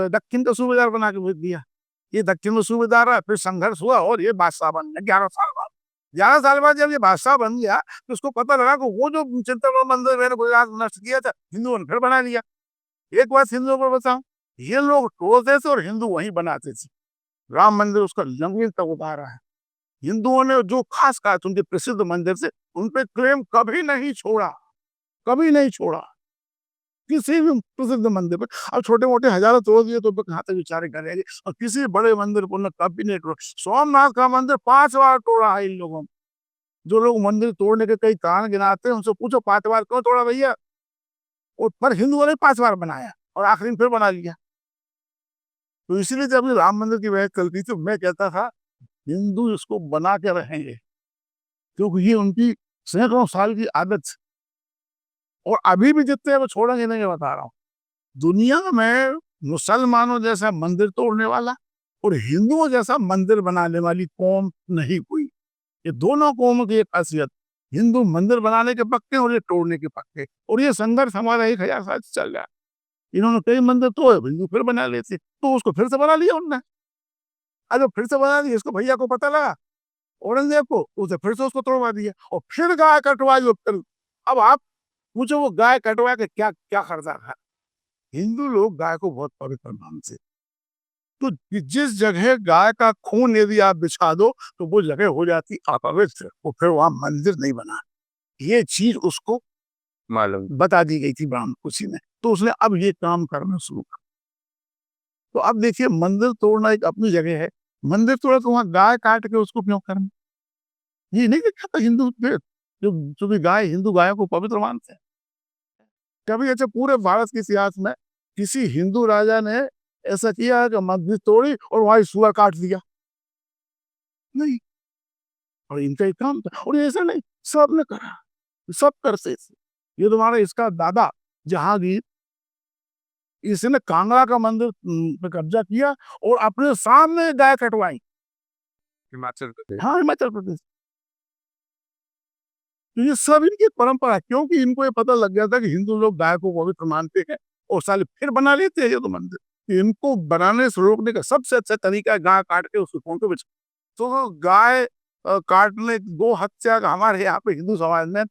दक्षिण का सूबेदार बना के भेज दिया, ये दक्षिण में सूबेदार रहा, फिर संघर्ष हुआ और ये बादशाह बन गया 11 साल बाद। 11 साल बाद जब ये बादशाह बन गया तो उसको पता लगा कि वो जो चिंतन मंदिर मैंने गुजरात में नष्ट किया था, हिंदुओं ने फिर बना लिया। एक बात हिंदुओं को बताऊं, ये लोग तोड़ते थे और हिंदू वहीं बनाते थे। राम मंदिर उसका नवीन तक उतारा है। हिंदुओं ने जो खास खास उनके प्रसिद्ध मंदिर से उन पे क्लेम कभी नहीं छोड़ा, कभी नहीं छोड़ा किसी भी प्रसिद्ध मंदिर पर। अब छोटे मोटे हजारों तोड़ दिए तो कहाँ तक विचारे करेंगे, और किसी बड़े मंदिर को कभी नहीं तोड़ा। सोमनाथ का मंदिर 5 बार तोड़ा है इन लोगों ने। जो लोग मंदिर तोड़ने के कई कारण गिनाते हैं उनसे पूछो 5 बार क्यों तोड़ा भैया, और पर हिंदुओं ने 5 बार बनाया और आखिरी में फिर बना लिया। तो इसीलिए जब राम मंदिर की बहस चलती थी मैं कहता था हिंदू इसको बना के रहेंगे, क्योंकि ये उनकी सैकड़ों साल की आदत, और अभी भी जितने वो छोड़ेंगे नहीं, बता रहा हूँ। दुनिया में मुसलमानों जैसा मंदिर तोड़ने वाला और हिंदुओं जैसा मंदिर बनाने वाली कौम नहीं कोई। ये दोनों कौमों की एक खासियत, हिंदू मंदिर बनाने के पक्के और ये तोड़ने के पक्के, और ये संघर्ष हमारा 1000 साल से चल रहा है। इन्होंने कई मंदिर तोड़े, हिंदू फिर बना लेते, तो उसको फिर से बना लिया उनने। अरे फिर से बना दिया, इसको भैया को पता लगा औरंगजेब को, उसे फिर से उसको तोड़वा दिया और फिर गाय कटवाई। फिर अब आप पूछो वो गाय कटवा के क्या क्या खर्चा है। हिंदू लोग गाय को बहुत पवित्र मानते, तो जिस जगह गाय का खून यदि आप बिछा दो तो वो जगह हो जाती अपवित्र, वो फिर वहां मंदिर नहीं बना। ये चीज उसको मालूम। बता दी गई थी ब्राह्मण कुशी ने, तो उसने अब ये काम करना शुरू कर। तो अब देखिए मंदिर तोड़ना एक अपनी जगह है, मंदिर तोड़ा तो वहां गाय काट के उसको क्यों करना, ये नहीं देखा था हिंदू जो भी गाय, हिंदू गायों को पवित्र मानते हैं। कभी ऐसे पूरे भारत के इतिहास में किसी हिंदू राजा ने ऐसा किया है कि मस्जिद तोड़ी और वहां सुअर काट दिया? नहीं। और इनका एक काम था, और ऐसा नहीं सबने करा, सब करते थे। ये तुम्हारा इसका दादा जहांगीर, इसने कांगड़ा का मंदिर पे कब्जा किया और अपने सामने गाय कटवाई। हिमाचल प्रदेश। हाँ, हिमाचल प्रदेश। तो ये सब इनकी परंपरा है, क्योंकि इनको ये पता लग गया था कि हिंदू लोग गाय को पवित्र मानते हैं और साले फिर बना लेते हैं ये तो मंदिर। इनको बनाने से रोकने का सबसे अच्छा तरीका है गाय काट के उसको खून को बेच। तो गाय काटने, गो हत्या का हमारे यहाँ पे हिंदू समाज में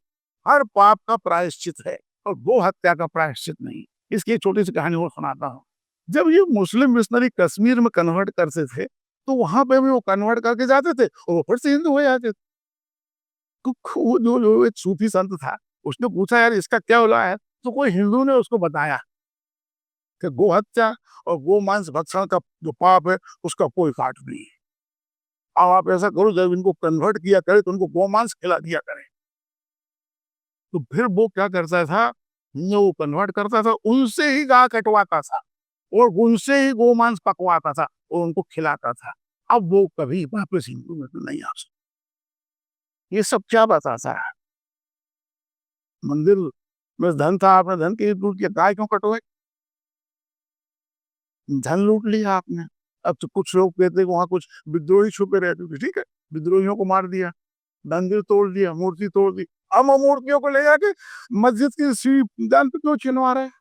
हर पाप का प्रायश्चित है और गो हत्या का प्रायश्चित नहीं। इसकी एक छोटी सी कहानी और सुनाता हूँ। जब ये मुस्लिम मिशनरी कश्मीर में कन्वर्ट करते थे तो वहां पे भी वो कन्वर्ट करके जाते थे और वो फिर से हिंदू हो जाते थे। वो जो एक सूफी संत था, उसने पूछा यार इसका क्या हो रहा है, तो कोई हिंदू ने उसको बताया कि गो हत्या और गो मांस भक्षण का जो पाप है उसका कोई काट नहीं है। अब आप ऐसा करो, जब इनको कन्वर्ट किया करे तो उनको गो मांस खिला दिया करें। तो फिर वो क्या करता था, वो कन्वर्ट करता था, उनसे ही गाय कटवाता था और उनसे ही गो मांस पकवाता था और उनको खिलाता था। अब वो कभी वापस हिंदू में तो नहीं आ सकता। ये सब क्या बताता है, मंदिर में धन था, आपने धन की लूट किया, गाय क्यों कटवाए? धन लूट लिया आपने। अब तो कुछ लोग कहते हैं वहां कुछ विद्रोही छुपे रहते थे, ठीक है, विद्रोहियों को मार दिया, मंदिर तोड़ दिया, मूर्ति तोड़ दी। अब वो मूर्तियों को ले जाके मस्जिद की सीढ़ी दान पे क्यों चिन्हवा रहे हैं?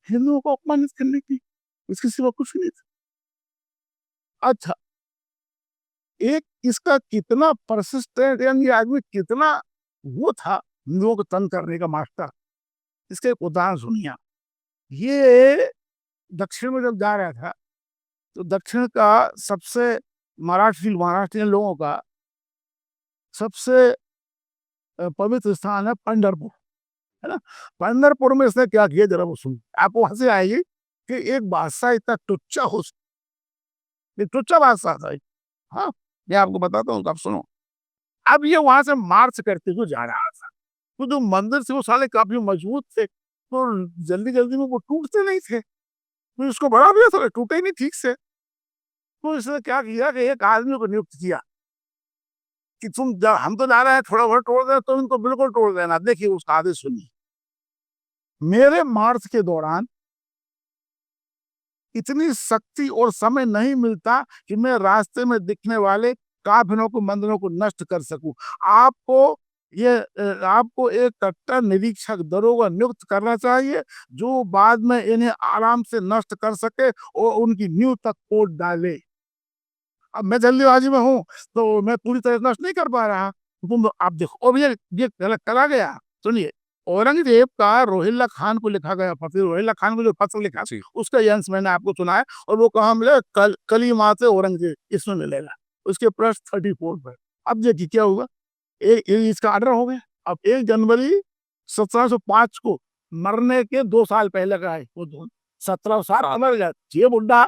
हिंदुओं को अपमानित करने की, इसके सिवा कुछ नहीं था। अच्छा, एक इसका कितना परसिस्टेंट, यानी आदमी कितना वो था हिंदुओं को तंग करने का मास्टर, इसके एक उदाहरण सुनिए। ये दक्षिण में जब जा रहा था तो दक्षिण का सबसे महाराष्ट्रियन लोगों का सबसे पवित्र स्थान है पंढरपुर, है ना। पंढरपुर में इसने क्या किया जरा वो सुन, आप वहां से आएंगे कि एक बादशाह इतना टुच्चा हो, टुच्चा बादशाह था। हाँ, मैं आपको बताता हूँ, आप सुनो। अब ये वहां से मार्च करते हुए जा रहा था, तो जो मंदिर से वो साले काफी मजबूत थे, तो जल्दी जल्दी में वो टूटते नहीं थे, तो इसको बड़ा भी था, टूटे ही नहीं ठीक से। तो इसने क्या किया कि एक आदमी को नियुक्त किया कि तुम हम तो जा रहे हैं, थोड़ा बहुत तोड़ देना, तो इनको बिल्कुल तोड़ देना। देखिए उसका आदेश सुनिए। मेरे मार्च के दौरान इतनी शक्ति और समय नहीं मिलता कि मैं रास्ते में दिखने वाले काफिलों को, मंदिरों को नष्ट कर सकूं। आपको ये आपको एक कट्टर निरीक्षक दरोगा नियुक्त करना चाहिए, जो बाद में इन्हें आराम से नष्ट कर सके और उनकी नींव तक खोद डाले। अब मैं जल्दीबाजी में हूँ, तो मैं पूरी तरह नष्ट नहीं कर पा रहा। तुम आप देखो, और ये गलत करा गया। सुनिए, औरंगजेब का रोहिल्ला खान को लिखा गया पत्र, रोहिल्ला खान को जो पत्र लिखा, जी। उसका ये अंश मैंने आपको सुनाया, और वो कहाँ मिलेगा? कली माँ से औरंगजेब, इसमें मिलेगा। उसके पृष्ठ 34 पर। अब देखिए क्या हुआ, इसका ऑर्डर हो गया। अब 1 जनवरी 1705 को मरने के 2 साल पहले का है वो, 1707 हाँ। मर गया ये बुड्ढा।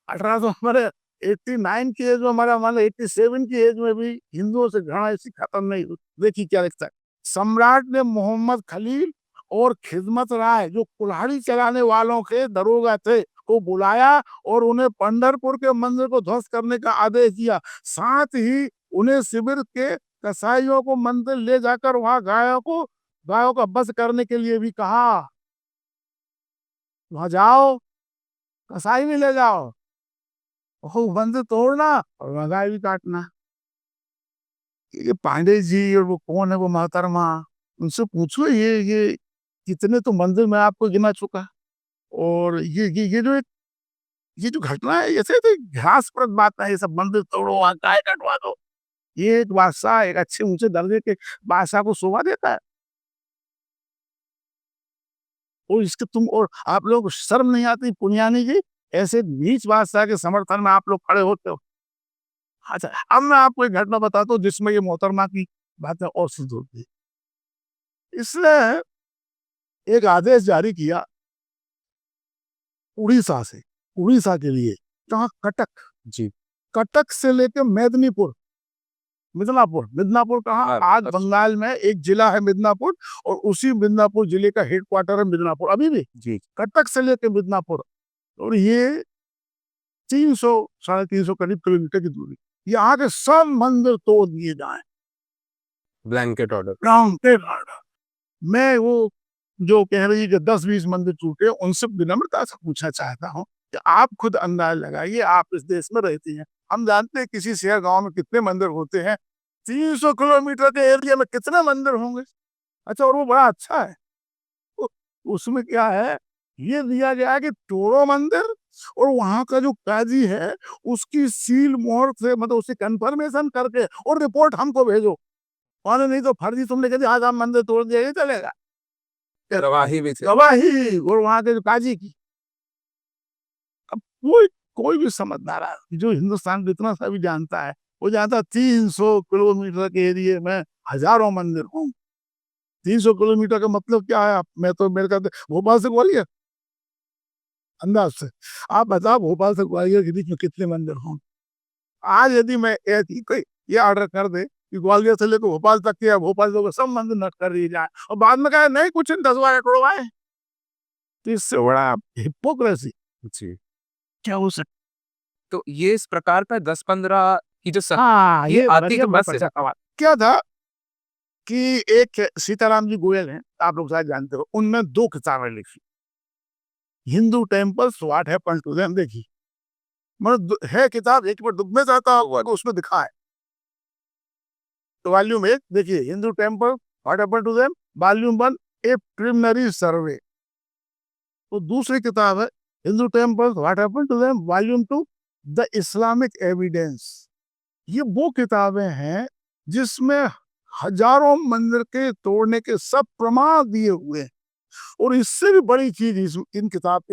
1800 हमारे 89 की एज में हमारा, मान लो 87 की एज में भी हिंदुओं से घृणा ऐसी खत्म नहीं हुई। देखिए क्या लिखता है, सम्राट ने मोहम्मद खलील और खिदमत राय, जो कुल्हाड़ी चलाने वालों के दरोगा थे, को बुलाया और उन्हें पंढरपुर के मंदिर को ध्वस्त करने का आदेश दिया। साथ ही उन्हें शिविर के कसाईयों को मंदिर ले जाकर वहां गायों का बस करने के लिए भी कहा। वहां जाओ, कसाई भी ले जाओ, वो मंदिर तोड़ना और वहां गाय भी काटना। ये पांडे जी और वो कौन है वो मोहतरमा, उनसे पूछो, ये कितने तो मंदिर में आपको गिना चुका। और ये जो घटना है, ऐसे तो घासप्रद बात है, ये सब मंदिर तोड़ो, वहां गाय कटवा दो। ये एक बादशाह, एक अच्छे ऊंचे दर्जे के बादशाह को शोभा देता है? और इसके तुम, और आप लोग को शर्म नहीं आती पुनियानी जी? ऐसे नीच बादशाह के समर्थन में आप लोग खड़े होते हो। अच्छा, अब मैं आपको एक घटना बताता हूँ जिसमें ये मोहतरमा की बातें और सिद्ध होती है। इसने एक आदेश जारी किया उड़ीसा से, उड़ीसा के लिए, जहाँ कटक, जी। कटक से लेकर मेदिनीपुर, मिदनापुर, मिदनापुर कहाँ? आज अच्छा। बंगाल में एक जिला है मिदनापुर, और उसी मिदनापुर जिले का हेडक्वार्टर है मिदनापुर अभी भी। जी। कटक से लेकर मिदनापुर, और ये 300 साढ़े 300 करीब किलोमीटर की दूरी। यहाँ के सब मंदिर तोड़ दिए जाए, ब्लैंकेट ऑर्डर। Grounded order. मैं वो जो कह रही है कि 10-20 मंदिर टूटे, उनसे विनम्रता से पूछना चाहता हूँ कि आप खुद अंदाज लगाइए, आप इस देश में रहती हैं, हम जानते हैं किसी शहर गांव में कितने मंदिर होते हैं, 300 किलोमीटर के एरिया में कितने मंदिर होंगे? अच्छा, और वो बड़ा अच्छा है। उ- उसमें क्या है, ये दिया गया है कि तोड़ो मंदिर, और वहां का जो काजी है उसकी सील मोहर से, मतलब उसे कंफर्मेशन करके और रिपोर्ट हमको भेजो। माने नहीं तो फर्जी तुमने कह दिया आज हम मंदिर तोड़ दिया, ये चलेगा? गवाही भी थे। गवाही और वहां के जो काजी की। अब कोई कोई भी समझदार आदमी जो हिंदुस्तान को इतना सा भी जानता है, वो जानता 300 किलोमीटर के एरिया में हजारों मंदिर हों। 300 किलोमीटर का मतलब क्या है? मैं तो, मेरे ख्याल से भोपाल से ग्वालियर, अंदाज से आप बताओ भोपाल से ग्वालियर के बीच में कितने मंदिर हों? आज यदि मैं कोई ये ऑर्डर कर दे कि ग्वालियर से लेकर भोपाल तक के, या भोपाल से सब मंदिर नष्ट कर दिए जाए, और बाद में कहे नहीं कुछ 10 तोड़वाए, तो इससे बड़ा हिपोक्रेसी जी। क्या हो सकता? तो ये इस प्रकार का 10-15 की जो हाँ, ये ये आती बढ़िया कहाँ बहुत से अच्छा है? सवाल। क्या था कि एक सीताराम जी गोयल हैं, आप लोग शायद जानते हो, उनने 2 किताबें लिखी। Hindu temples what happened to them, देखी, मतलब है किताब, एक बार दुख में जाता हुआ उसमें दिखा है। तो वॉल्यूम 1 देखिए, Hindu temple what happened to them, volume 1, a preliminary survey. तो दूसरी किताब है Hindu temples what happened to them, volume 2, the Islamic evidence. ये वो किताबें हैं जिसमें हजारों मंदिर के तोड़ने के सब प्रमाण दिए हुए हैं। और इससे भी बड़ी चीज इस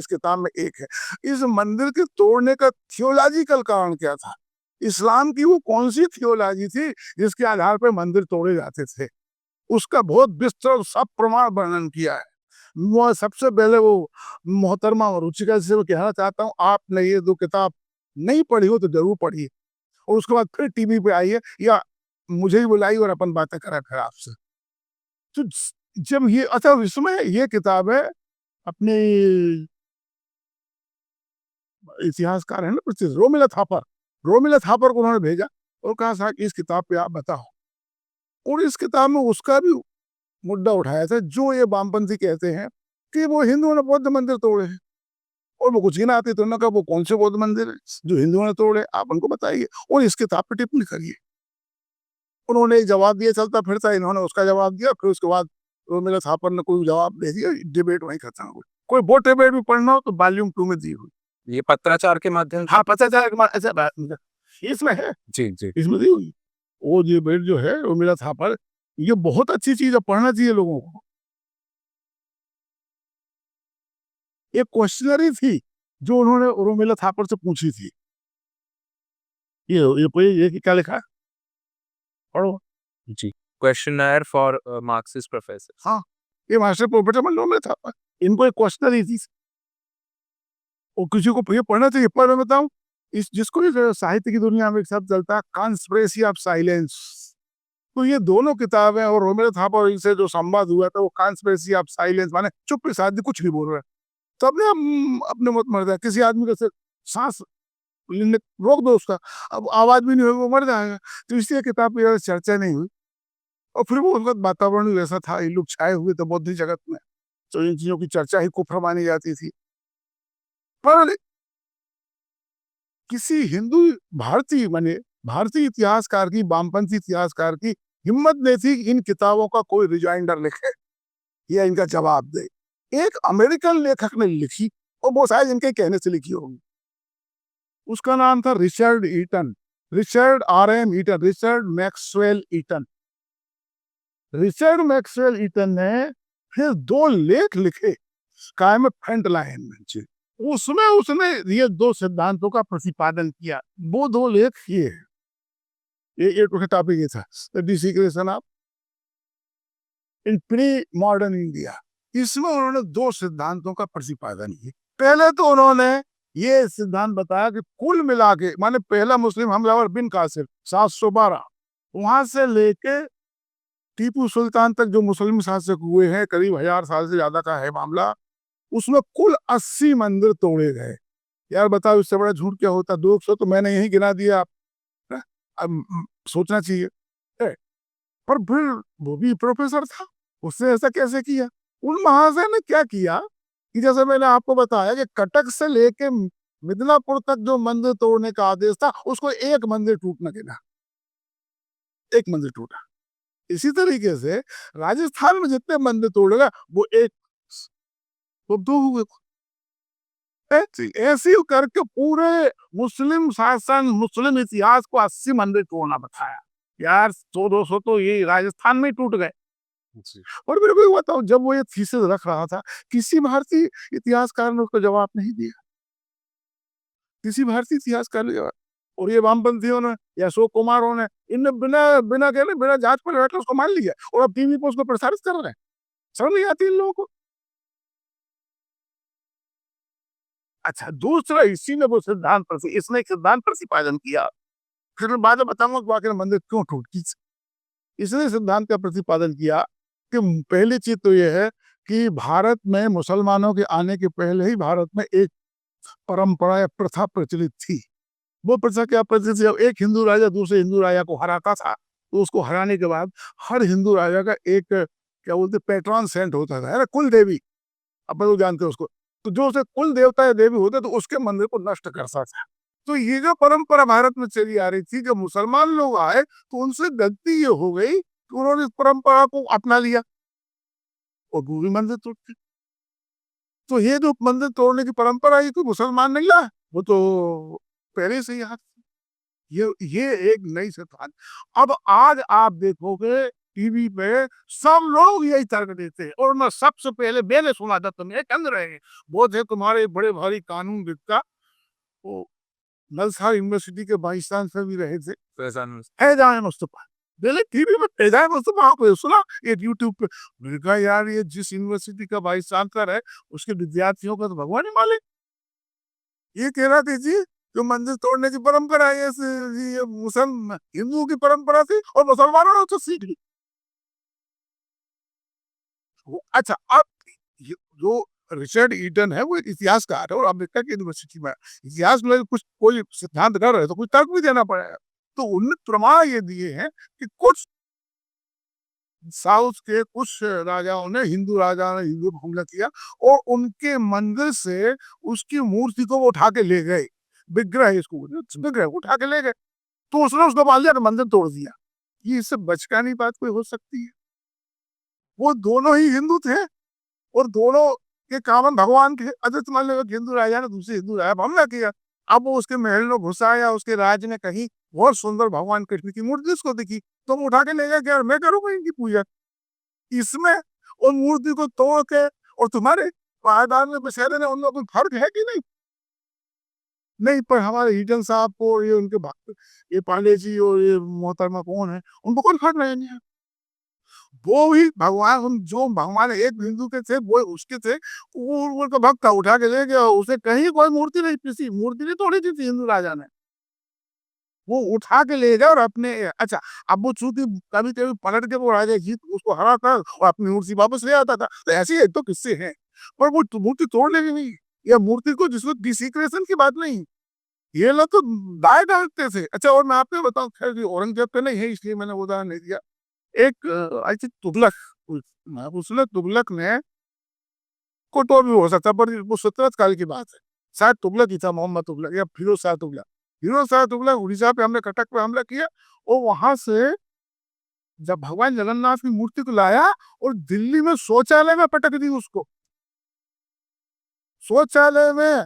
किताब में एक है, इस मंदिर के तोड़ने का थियोलॉजिकल कारण क्या था, इस्लाम की वो कौन सी थियोलॉजी थी जिसके आधार पर मंदिर तोड़े जाते थे, उसका बहुत विस्तृत सब प्रमाण वर्णन किया है। वो सबसे पहले वो मोहतरमा और रुचिका से मैं कहना चाहता हूँ, आपने ये 2 किताब नहीं पढ़ी हो तो जरूर पढ़िए, और उसके बाद फिर टीवी पे आइए, या मुझे ही बुलाइए और अपन बातें करा फिर आपसे। तो जब ये, अच्छा इसमें ये किताब है अपने इतिहासकार है ना प्रसिद्ध रोमिला थापर, रोमिला थापर को उन्होंने भेजा और कहा साहब इस किताब पे आप बताओ। और इस किताब में उसका भी मुद्दा उठाया था जो ये वामपंथी कहते हैं कि वो हिंदुओं ने बौद्ध मंदिर तोड़े हैं, और वो कुछ गिनाते तो उन्होंने कहा वो कौन से बौद्ध मंदिर है जो हिंदुओं ने तोड़े, आप उनको बताइए और इस किताब पर टिप्पणी करिए। उन्होंने एक जवाब दिया चलता फिरता, इन्होंने उसका जवाब दिया, फिर उसके बाद उर्मिला थापर ने कोई जवाब दे दिया, डिबेट वहीं खत्म हो गई। कोई वो डिबेट भी पढ़ना हो तो वॉल्यूम 2 में दी हुई। ये पत्राचार के माध्यम से? हाँ, पत्राचार के ऐसा बात इसमें है, जी, जी। इसमें दी हुई। वो डिबेट जो है उर्मिला थापर, ये बहुत अच्छी चीज़ है, पढ़ना चाहिए लोगों को। एक क्वेश्चनरी थी जो उन्होंने उर्मिला थापर से पूछी थी। ये क्या लिखा है? पढ़ो। जी। Questioner for Marxist professor. हाँ, ये मास्टर प्रोफेसर मंडल में था। इनको एक क्वेश्चनरी थी और किसी को ये पढ़ना चाहिए। पर मैं बताऊं, इस जिसको इस साहित्य की दुनिया में एक शब्द चलता है कॉन्स्पिरेसी ऑफ साइलेंस, तो ये दोनों किताबें और रोमेरो थापा और इनसे जो संवाद हुआ था वो कॉन्स्पिरेसी ऑफ साइलेंस, माने चुप इस आदमी कुछ नहीं बोल रहा है, तो अपने अपने मत मर जाए। किसी आदमी का सांस लेने रोक दो उसका, अब आवाज भी नहीं होगी, वो मर जाएगा। तो इसलिए किताब की ज्यादा चर्चा नहीं हुई। और फिर वो उनका वातावरण भी वैसा था, ये लोग छाए हुए थे बौद्ध जगत में, तो इन चीजों की चर्चा ही कुफ्र मानी जाती थी। पर किसी हिंदू भारतीय माने भारतीय इतिहासकार की, वामपंथी इतिहासकार की हिम्मत नहीं थी इन किताबों का कोई रिजाइंडर लिखे या इनका जवाब दे। एक अमेरिकन लेखक ने लिखी और वो शायद इनके कहने से लिखी होगी। उसका नाम था Richard Eaton, Richard R.M. Eaton, Richard Maxwell Eaton. Richard Maxwell Eaton ने फिर 2 लेख लिखे स्काई में फ्रंट लाइन में। उसमें उसने ये 2 सिद्धांतों का प्रतिपादन किया। वो 2 लेख ये है, ये टॉपिक ये था, the desecration of in pre modern India. इसमें उन्होंने 2 सिद्धांतों का प्रतिपादन किया। पहले तो उन्होंने ये सिद्धांत बताया कि कुल मिला के, माने पहला मुस्लिम हमलावर बिन कासिर 712 वहां से लेके टीपू सुल्तान तक जो मुस्लिम शासक हुए हैं, करीब 1000 साल से ज्यादा का है मामला, उसमें कुल 80 मंदिर तोड़े गए। यार बताओ, इससे बड़ा झूठ क्या होता? 200 तो मैंने यही गिना दिया। आप अब सोचना चाहिए। पर फिर वो भी प्रोफेसर था, उसने ऐसा कैसे किया? उन महाशय ने क्या किया कि जैसे मैंने आपको बताया कि कटक से लेके मिदनापुर तक जो मंदिर तोड़ने का आदेश था, उसको एक मंदिर टूटने गिना, एक मंदिर टूटा। इसी तरीके से राजस्थान में जितने मंदिर तोड़ेगा वो एक, वो 2 हुए। ऐसे करके पूरे मुस्लिम शासन, मुस्लिम इतिहास को 80 मंदिर तोड़ना बताया। यार 100-200 तो ये राजस्थान में टूट गए। और मेरे को बताओ, जब वो ये थीसिस रख रहा था, किसी भारतीय इतिहासकार ने उसको जवाब नहीं दिया, किसी भारतीय इतिहासकार ने जवाब। और ये वामपंथियों ने या अशोक कुमारों ने, इनने बिना बिना कहने बिना जांच पर बैठकर उसको मान लिया और अब टीवी पर उसको प्रसारित कर रहे हैं। समझ नहीं आती इन लोगों को। अच्छा, दूसरा इसी ने वो सिद्धांत इसने एक सिद्धांत प्रतिपादन किया, फिर मैं बाद में बताऊंगा कि आखिर मंदिर क्यों टूटी। इसने सिद्धांत का प्रतिपादन किया कि पहली चीज तो यह है कि भारत में मुसलमानों के आने के पहले ही भारत में एक परंपरा या प्रथा प्रचलित थी। वो प्रथा क्या प्रचलित थी? जब एक हिंदू राजा दूसरे हिंदू राजा को हराता था, तो उसको हराने के बाद हर हिंदू राजा का एक क्या बोलते पैट्रॉन सेंट होता था, है ना, कुल देवी, अपन लोग जानते हैं उसको। तो जो उसे कुल देवता या देवी होते तो उसके मंदिर को नष्ट करता था। तो ये जो परंपरा भारत में चली आ रही थी, जब मुसलमान लोग आए तो उनसे गलती ये हो गई कि उन्होंने इस परंपरा को अपना लिया और वो भी मंदिर तोड़ दी। तो ये जो मंदिर तोड़ने की परंपरा है, कोई मुसलमान नहीं लाया, वो तो पहले से ही यहाँ थी। ये एक नई सिद्धांत। अब आज आप देखोगे टीवी पे सब लोग यही तर्क देते हैं, और मैं सबसे पहले मैंने सुना था, तुम्हें चंद रहे वो थे तुम्हारे बड़े भारी कानून का, वो नलसार यूनिवर्सिटी के वाइस चांसलर भी रहे थे, फैजान मुस्तफा। मैंने टीवी में फैजान मुस्तफा को सुना, ये यूट्यूब पे। मैंने कहा यार, ये जिस यूनिवर्सिटी का वाइस चांसलर है उसके विद्यार्थियों का तो भगवान ही मालिक। ये कह रहा था जी, जो मंदिर तोड़ने की परंपरा है ये मुसलमान हिंदुओं की परंपरा थी और मुसलमानों ने उसको सीख ली। अच्छा, अब जो रिचर्ड ईटन है वो एक इतिहासकार है और अमेरिका की यूनिवर्सिटी में इतिहास में कुछ कोई सिद्धांत कर रहे तो कुछ तर्क भी देना पड़ेगा। तो उनने प्रमाण ये दिए हैं कि कुछ साउथ के कुछ राजाओं ने, हिंदू राजाओं ने हिंदू पर हमला किया और उनके मंदिर से उसकी मूर्ति को वो उठा के ले गए। विग्रह, इसको विग्रह उठा के ले गए, तो उसने उसको मान लिया, मंदिर तोड़ दिया। ये इससे बचकानी बात कोई हो सकती है? वो दोनों ही हिंदू थे और दोनों के कामन भगवान थे। अच्छा मान लो एक हिंदू राजा ने दूसरे हिंदू राजा पर हमला किया, अब वो उसके महल में घुसा या उसके राज्य में कहीं बहुत सुंदर भगवान कृष्ण की मूर्ति उसको दिखी, तो वो उठा के ले गया कि यार मैं करूंगा इनकी पूजा। इसमें उन मूर्ति को तोड़ के और तुम्हारे पायदान में बसेरे देने उनमें कोई फर्क है कि नहीं? नहीं, पर हमारे हीटन साहब को, ये उनके भक्त, ये पांडे जी और ये मोहतरमा कौन है, उनको कोई फर्क नहीं है। वो ही भगवान, हम जो भगवान एक हिंदू के थे वो उसके थे, वो उनका भक्त था, उठा के ले गया, उसे कहीं कोई मूर्ति नहीं, किसी मूर्ति नहीं तोड़ी थी हिंदू राजा ने, वो उठा के ले गया और अपने अच्छा, अब वो चूंकि कभी कभी पलट के वो राजा जीत उसको हरा कर और अपनी मूर्ति वापस ले आता था, तो ऐसे ही एक तो किस्से हैं, पर वो मूर्ति तोड़ने की नहीं, या मूर्ति को जिसको डिसिक्रेशन की बात नहीं, ये लोग तो दाय डालते थे। अच्छा, और मैं आपको बताऊं, खैर औरंगजेब का नहीं है इसलिए मैंने उदाहरण नहीं दिया, एक आई थिंक तुगलक, उसने तुगलक ने, को तो भी हो सकता है, पर वो सल्तनत काल की बात है, शायद तुगलक ही था, मोहम्मद तुगलक या फिरोज शाह तुगलक। फिरोज शाह तुगलक उड़ीसा पे हमने कटक पे हमला किया, और वहां से जब भगवान जगन्नाथ की मूर्ति को लाया और दिल्ली में शौचालय में पटक दी उसको, शौचालय में।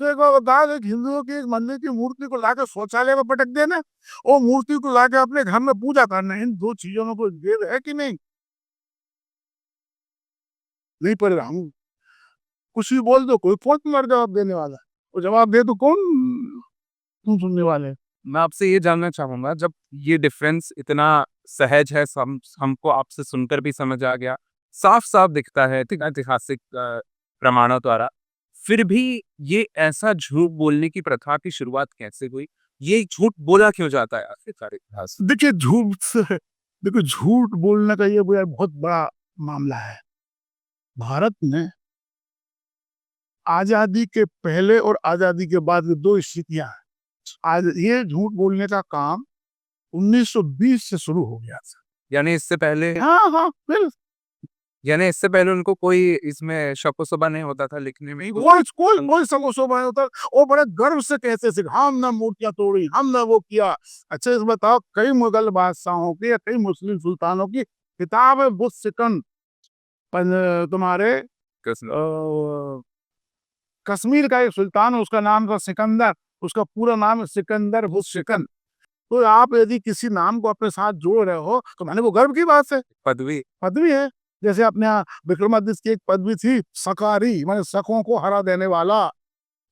तो एक बार बता, एक हिंदुओं की एक मंदिर की मूर्ति को लाकर शौचालय में पटक देना और मूर्ति को लाकर अपने घर में पूजा करना, इन दो चीजों में कोई भेद है कि नहीं? नहीं, पर हम कुछ भी बोल दो, कोई कौन तुम्हारा जवाब देने वाला है? वो जवाब दे तो कौन तुम सुनने वाले हैं? मैं आपसे ये जानना चाहूँगा, जब ये डिफ़रेंस इतना सहज है, हमको आपसे सुनकर भी समझ आ गया, साफ-साफ दिखता है ऐतिहासिक प्रमाणों द्वारा, फिर भी ये ऐसा झूठ बोलने की प्रथा की शुरुआत कैसे हुई? ये झूठ बोला क्यों जाता है आखिरकार इतिहास में? देखिए झूठ से, देखो झूठ बोलने का ये बहुत बड़ा मामला है। भारत में आजादी के पहले और आजादी के बाद की दो स्थितियां हैं। आज ये झूठ बोलने का काम 1920 से शुरू हो गया था। यानी इससे पहले हाँ हाँ, फिर यानी इससे पहले उनको कोई इसमें शक-ओ-शुबा नहीं होता था लिखने में? कोई कोई कोई शोभा नहीं होता, वो बड़े गर्व से कहते थे हमने मूर्तियां तोड़ी, हमने वो किया। अच्छा इस बताओ, कई मुगल बादशाहों की या कई मुस्लिम सुल्तानों की किताब है बुत सिकन, तुम्हारे कृष्ण कश्मीर का एक सुल्तान है, उसका नाम था सिकंदर, उसका पूरा नाम है सिकंदर बुत सिकन। तो आप यदि किसी नाम को अपने साथ जोड़ रहे हो तो माने वो गर्व की बात है, पदवी पदवी है। जैसे अपने यहाँ विक्रमादित्य की एक पदवी थी सकारी, माने शकों को हरा देने वाला,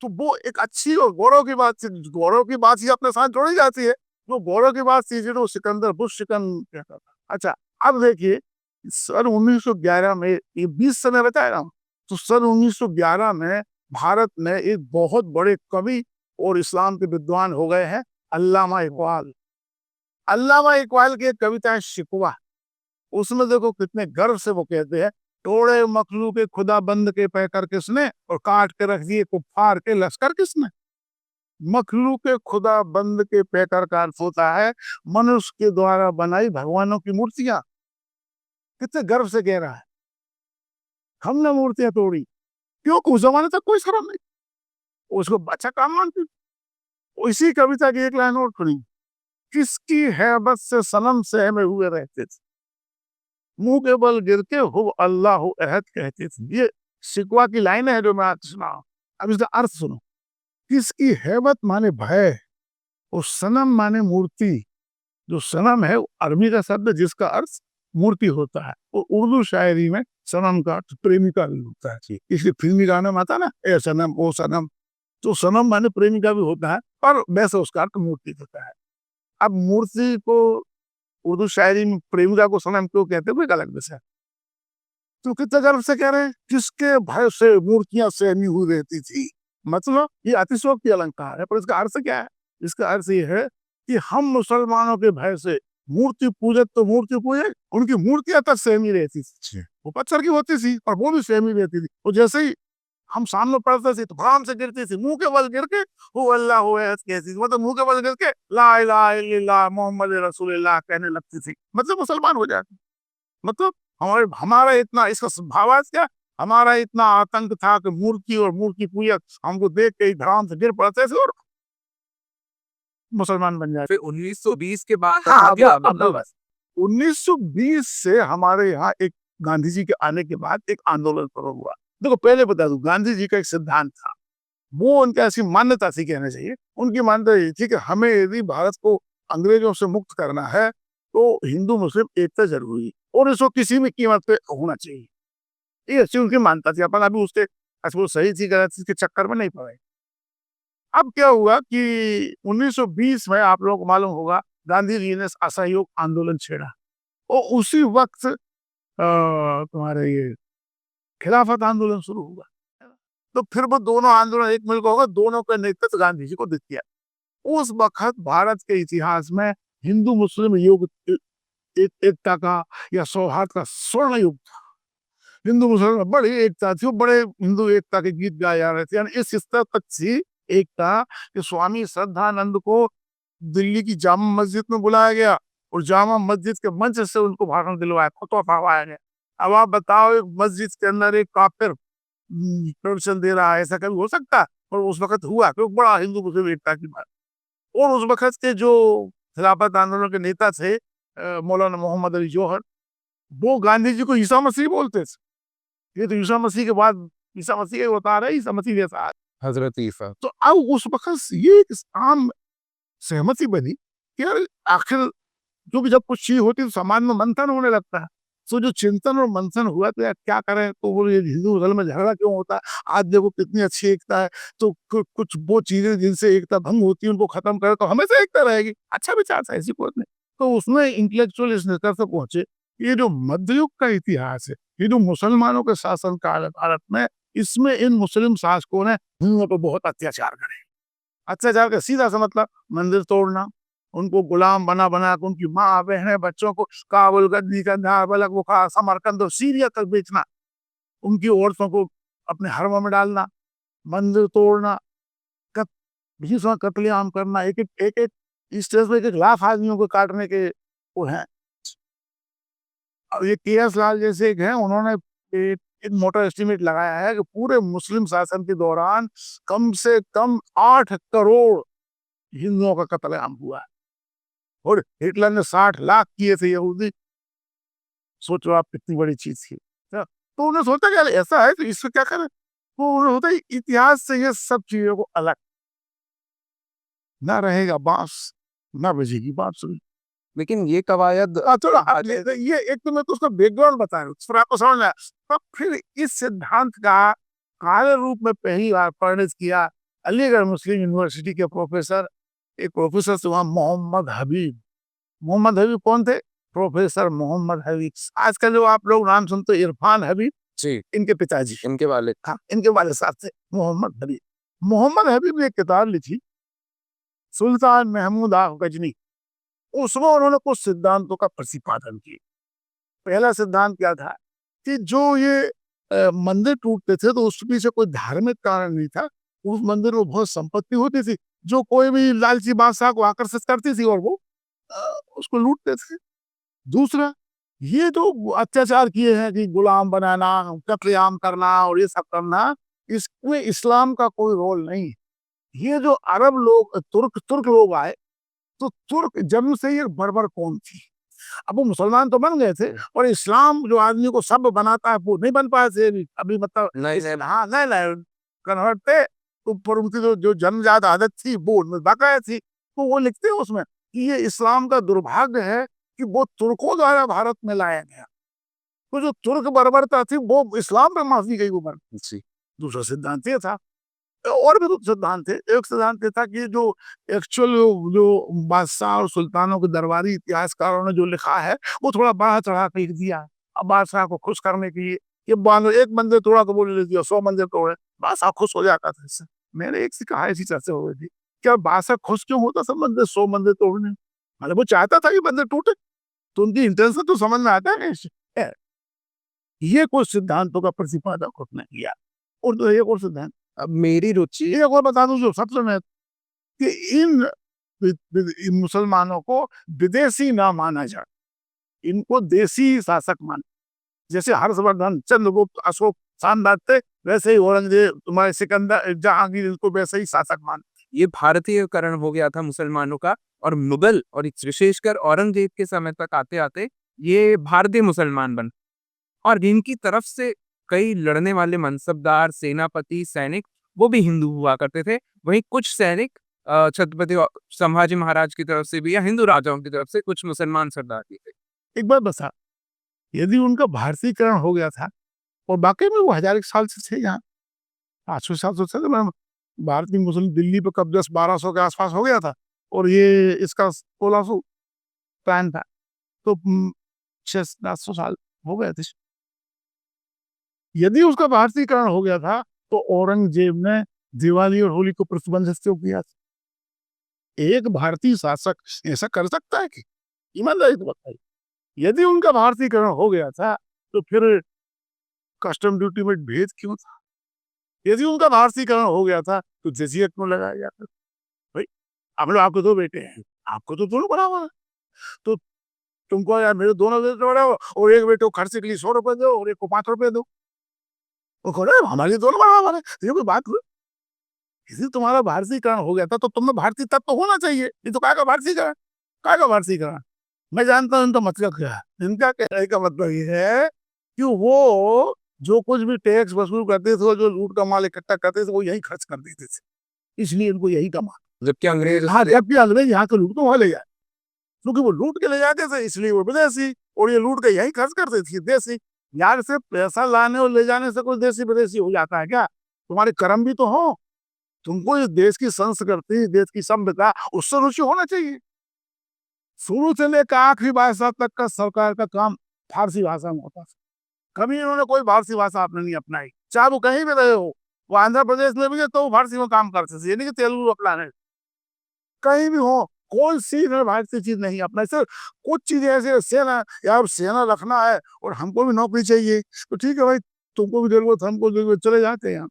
तो वो एक अच्छी और गौरव की बात थी, गौरव की बात ही अपने साथ जोड़ी जाती है, जो गौरव की बात थी जो सिकंदर बुश सिकन कहता था। अच्छा, अब देखिए सन 1911 में, ये 20 समय बताया ना, तो सन 1911 में भारत में एक बहुत बड़े कवि और इस्लाम के विद्वान हो गए हैं, अल्लामा इकबाल। अल्लामा इकबाल की एक कविता है शिकवा, उसमें देखो कितने गर्व से वो कहते हैं, तोड़े मखलू के खुदा बंद के पैकर किसने और काट के रख दिए कुफार के लश्कर किसने। मखलू के खुदा बंद के पैकर का अर्थ होता है मनुष्य के द्वारा बनाई भगवानों की मूर्तियां। कितने गर्व से कह रहा है, हमने मूर्तियां तोड़ी, क्योंकि उस जमाने तक कोई शर्म नहीं, उसको अच्छा काम मानती थी। इसी कविता की एक लाइन और सुनी, किसकी हैबत से सनम सहमे हुए रहते थे, मुंह के बल गिर के हो अल्लाह हो अहद कहते थे। ये शिकवा की लाइन है जो मैं आज सुना। अब इसका अर्थ सुनो, किसकी हैबत माने भय, और सनम माने मूर्ति। जो सनम है अरबी का शब्द जिसका अर्थ मूर्ति होता है, और उर्दू शायरी में सनम का अर्थ प्रेमिका भी होता है। इसलिए फिल्मी गाने में आता ना, ए सनम ओ सनम, तो सनम माने प्रेमिका भी होता है, पर वैसे उसका अर्थ मूर्ति होता है। अब मूर्ति को उर्दू शायरी में प्रेमिका को सनम क्यों कहते हैं, कोई अलग विषय। तो कितने गर्व से कह रहे हैं, किसके भय से मूर्तियां सहमी हुई रहती थी। मतलब ये अतिशयोक्ति अलंकार है, पर इसका अर्थ क्या है? इसका अर्थ ये है कि हम मुसलमानों के भय से मूर्ति पूजक तो मूर्ति पूजक, उनकी मूर्तियां तक सहमी रहती थी, वो पत्थर की होती थी और वो भी सहमी रहती थी। तो जैसे ही हम सामने पढ़ते थे तो भ्राम से गिरती थी, मुंह के बल गिर के हो अल्लाह हो कहती थी, मतलब मुंह के बल गिर के ला इलाहा इल्लल्लाह मोहम्मद रसूलुल्लाह कहने लगती थी, मतलब मुसलमान हो जाती। मतलब हमारे हमारा इतना इसका भावार्थ क्या, हमारा इतना आतंक था कि मूर्ति और मूर्ति पूजक हमको देख के ही भ्राम से गिर पड़ते थे और मुसलमान बन जाए। फिर 1920 के बाद हाँ, आ गया अब मतलब बस 1920 से हमारे यहाँ एक गांधी जी के आने के बाद एक आंदोलन शुरू हुआ। देखो पहले बता दूं, गांधी जी का एक सिद्धांत था, वो उनकी ऐसी मान्यता थी कहना चाहिए। उनकी मान्यता ये थी कि हमें यदि भारत को अंग्रेजों से मुक्त करना है तो हिंदू मुस्लिम एकता जरूरी है और इसको किसी भी कीमत पे होना चाहिए। ये अच्छी उनकी मान्यता थी। अपन अभी उसके वो सही थी गलत थी के चक्कर में नहीं पड़े। अब क्या हुआ कि 1920 में आप लोगों को मालूम होगा गांधी जी ने असहयोग आंदोलन छेड़ा और उसी वक्त तुम्हारे ये खिलाफत आंदोलन शुरू हुआ। तो फिर वो दोनों आंदोलन एक मिलकर होगा, दोनों का नेतृत्व गांधी जी को दे दिया। उस वक्त भारत के इतिहास में हिंदू मुस्लिम युग एकता का या सौहार्द का स्वर्ण युग था। हिंदू मुसलमान में बड़ी एकता थी, बड़े हिंदू एकता के गीत गाए जा रहे थे। यानी इस स्तर तक थी एकता कि स्वामी श्रद्धानंद को दिल्ली की जामा मस्जिद में बुलाया गया और जामा मस्जिद के मंच से उनको भाषण दिलवाया, फतवा पढ़वाया गया। अब आप बताओ, एक मस्जिद के अंदर एक काफिर प्रवचन दे रहा है, ऐसा कभी हो सकता है? और उस वक्त हुआ, क्योंकि बड़ा हिंदू मुस्लिम एकता की बात। और उस वक्त के जो खिलाफत आंदोलन के नेता थे मौलाना मोहम्मद अली जौहर, वो गांधी जी को ईसा मसीह बोलते थे। ये तो ईसा मसीह के बाद ईसा मसीह का बता रहे, ईसा मसीह जैसा। हजरत ईसा। तो अब उस वक्त ये एक आम सहमति बनी कि यार आखिर जो भी जब कुछ चीज होती है तो समाज में मंथन होने लगता है। तो जो चिंतन और मंथन हुआ तो यार क्या करें, तो वो ये हिंदू मुसलमान में झगड़ा क्यों होता है, आज देखो कितनी अच्छी एकता है, तो कुछ वो चीजें जिनसे एकता भंग होती है उनको खत्म करे तो हमेशा एकता रहेगी। अच्छा विचार था, ऐसी बात नहीं। तो उसमें इंटेलेक्चुअल इस निष्कर्ष तक पहुंचे, ये जो मध्ययुग का इतिहास है, ये जो मुसलमानों के शासन काल है भारत में, इसमें इन मुस्लिम शासकों ने हिंदुओं पर बहुत अत्याचार करे। अत्याचार का सीधा सा मतलब मंदिर तोड़ना, उनको गुलाम बना बना के उनकी माँ बहनें बच्चों को काबुल, गद्दी, कंधार, बलख, बुखार, समरकंद और सीरिया तक बेचना, उनकी औरतों को अपने हरम में डालना, मंदिर तोड़ना, कत, भीषण कत्लेआम करना, एक स्टेज पे एक लाख आदमियों को काटने के वो हैं। अब ये के.एस. लाल जैसे एक हैं, उन्होंने एक मोटा एस्टिमेट लगाया है कि पूरे मुस्लिम शासन के दौरान कम से कम 8 करोड़ हिंदुओं का कत्लेआम हुआ है और हिटलर ने 60 लाख किए थे यहूदी। सोचो आप कितनी बड़ी चीज थी। तो उन्हें सोचा कि ऐसा है तो इसको क्या करें, तो उन्हें होता है इतिहास से ये सब चीजों को अलग ना रहेगा बांस, ना बजेगी बांसुरी। लेकिन ये कवायद थोड़ा ये एक तो मैं तो उसका बैकग्राउंड बता रहा हूँ, फिर आपको समझ में आया। तो फिर इस सिद्धांत का कार्य रूप में पहली बार परिणत किया अलीगढ़ मुस्लिम यूनिवर्सिटी के प्रोफेसर, एक प्रोफेसर थे वहाँ, मोहम्मद हबीब। मोहम्मद हबीब कौन थे? प्रोफेसर मोहम्मद हबीब। आजकल जो आप लोग नाम सुनते हो इरफान हबीब, जी, इनके पिताजी, इनके वाले। हाँ, इनके वाले साहब थे मोहम्मद हबीब। मोहम्मद हबीब ने एक किताब लिखी, सुल्तान महमूद आग गजनी। उसमें उन्होंने कुछ सिद्धांतों का प्रतिपादन किया। पहला सिद्धांत क्या था कि जो ये मंदिर टूटते थे तो उसके पीछे कोई धार्मिक कारण नहीं था। उस मंदिर में बहुत संपत्ति होती थी जो कोई भी लालची बादशाह को आकर्षित करती थी और वो उसको लूटते थे। दूसरा, ये जो अत्याचार किए हैं कि गुलाम बनाना, कत्लेआम करना और ये सब करना, इसमें इस्लाम का कोई रोल नहीं है। ये जो अरब लोग तुर्क तुर्क लोग आए, तो तुर्क जन्म से ही एक बर्बर कौम थी। अब वो मुसलमान तो बन गए थे और इस्लाम जो आदमी को सब बनाता है वो नहीं बन पाए थे अभी मतलब नहीं, नहीं। हाँ नहीं कन्वर्ट थे। तो पर उनकी जो जन्मजात आदत थी वो उनमें बकाया थी। तो वो लिखते हैं उसमें कि ये इस्लाम का दुर्भाग्य है कि वो तुर्कों द्वारा भारत में लाया गया। तो जो तुर्क बर्बरता थी वो इस्लाम पे माफी गई वो बर्बर। दूसरा सिद्धांत ये था, और भी कुछ सिद्धांत थे। एक सिद्धांत ये था कि जो एक्चुअल जो बादशाह और सुल्तानों के दरबारी इतिहासकारों ने जो लिखा है वो थोड़ा बढ़ा चढ़ा के लिख दिया। अब बादशाह को खुश करने के लिए ये एक मंदिर तोड़ा तो बोले लिख दिया, 100 मंदिर तोड़े, बादशाह खुश हो जाता था इससे। मैंने एक से कहा, ऐसी चर्चा हो रही थी, क्या बादशाह खुश क्यों होता सब मंदिर 100 मंदिर तोड़ने? मतलब वो चाहता था कि मंदिर टूटे, तो उनकी इंटेंशन तो समझ में आता है। ये कुछ सिद्धांतों का प्रतिपादक उसने किया। और तो एक और सिद्धांत, अब मेरी रुचि एक और बता दूं जो सबसे मैं, कि इन मुसलमानों को विदेशी ना माना जाए, इनको देसी शासक मान। जैसे हर्षवर्धन, चंद्रगुप्त, अशोक शानदार थे, वैसे ही औरंगजेब, तुम्हारे सिकंदर, जहांगीर, इनको वैसे ही शासक मान। ये भारतीयकरण हो गया था मुसलमानों का, और मुगल और विशेषकर औरंगजेब के समय तक आते-आते ये भारतीय मुसलमान बन, और इनकी तरफ से कई लड़ने वाले मनसबदार, सेनापति, सैनिक वो भी हिंदू हुआ करते थे। वहीं कुछ सैनिक छत्रपति संभाजी महाराज की तरफ से भी या हिंदू राजाओं की तरफ से कुछ मुसलमान सरदार भी थे। एक बात बता, यदि उनका भारतीयकरण हो गया था और वाक़ई में वो हज़ार एक साल से थे यहाँ, 800-700 से मैं भारतीय मुस्लिम दिल्ली पे कब 10-1200 के आस-पास हो गया था और ये इसका 1600 प्लान था। तो 600-700 साल हो गए थे। यदि उसका भारतीयकरण हो गया था, तो औरंगज़ेब ने दिवाली और होली को प्रतिबंधित क्यों किया था? एक भारतीय शासक ऐसा कर सकता है कि? ईमानदारी से बताइए। यदि उनका भारतीयकरण हो गया था, तो फिर कस्टम ड्यूटी में भेद क्यों था? यदि उनका भारतीयकरण हो गया था, तो जज़िया क्यों लगाया गया था? भाई, हम लोग आपके 2 बेटे हैं, आपको तो दोनों बराबर है। तो तुमको यार मेरे दोनों बेटे बढ़ाओ और एक बेटे को खर्चे के लिए ₹100 दो और एक को ₹5 दो। वो कह रहे हमारे दोनों बराबर है। ये कोई बात हुई? यदि तुम्हारा भारतीयकरण हो गया था, तो तुम्हें भारतीय तत्व तो होना चाहिए। ये तो काहे का भारतीयकरण? काहे का भारतीयकरण? मैं जानता हूँ इनका मतलब क्या है। इनका कहने का मतलब ये है कि वो जो कुछ भी टैक्स वसूल करते थे और जो लूट का माल इकट्ठा करते थे, वो यहीं खर्च कर देते थे। इसलिए इनको यही कमा। जबकि अंग्रेज हाँ, जबकि अंग्रेज यहाँ से लूट के वहाँ ले जाए। क्योंकि वो लूट के ले जाते थे इसलिए वो विदेशी और ये लूट के यहीं खर्च करते थे देशी। यार सिर्फ पैसा लाने और ले जाने से कोई देशी विदेशी हो जाता है क्या? तुम्हारे कर्म भी तो हो। तुमको इस देश की संस्कृति, देश की सभ्यता उससे रुचि होना चाहिए। शुरू से लेकर आखिरी भाषा तक का सरकार का काम फारसी भाषा में होता था। कभी इन्होंने कोई फारसी भाषा आपने नहीं अपनाई। चाहे वो कहीं भी रहे हो, वो आंध्र प्रदेश में भी है तो वो फारसी में काम करते थे। ये नहीं कि तेलुगु अपनाने। कहीं भी हो, कोई सी इन्होंने भारतीय चीज़ नहीं अपनाई। सिर्फ कुछ चीज़ें ऐसी सेना यार सेना रखना है और हमको भी नौकरी चाहिए, तो ठीक है भाई, तुमको भी ज़रूरत है, हमको ज़रूरत चले जाते हैं हम।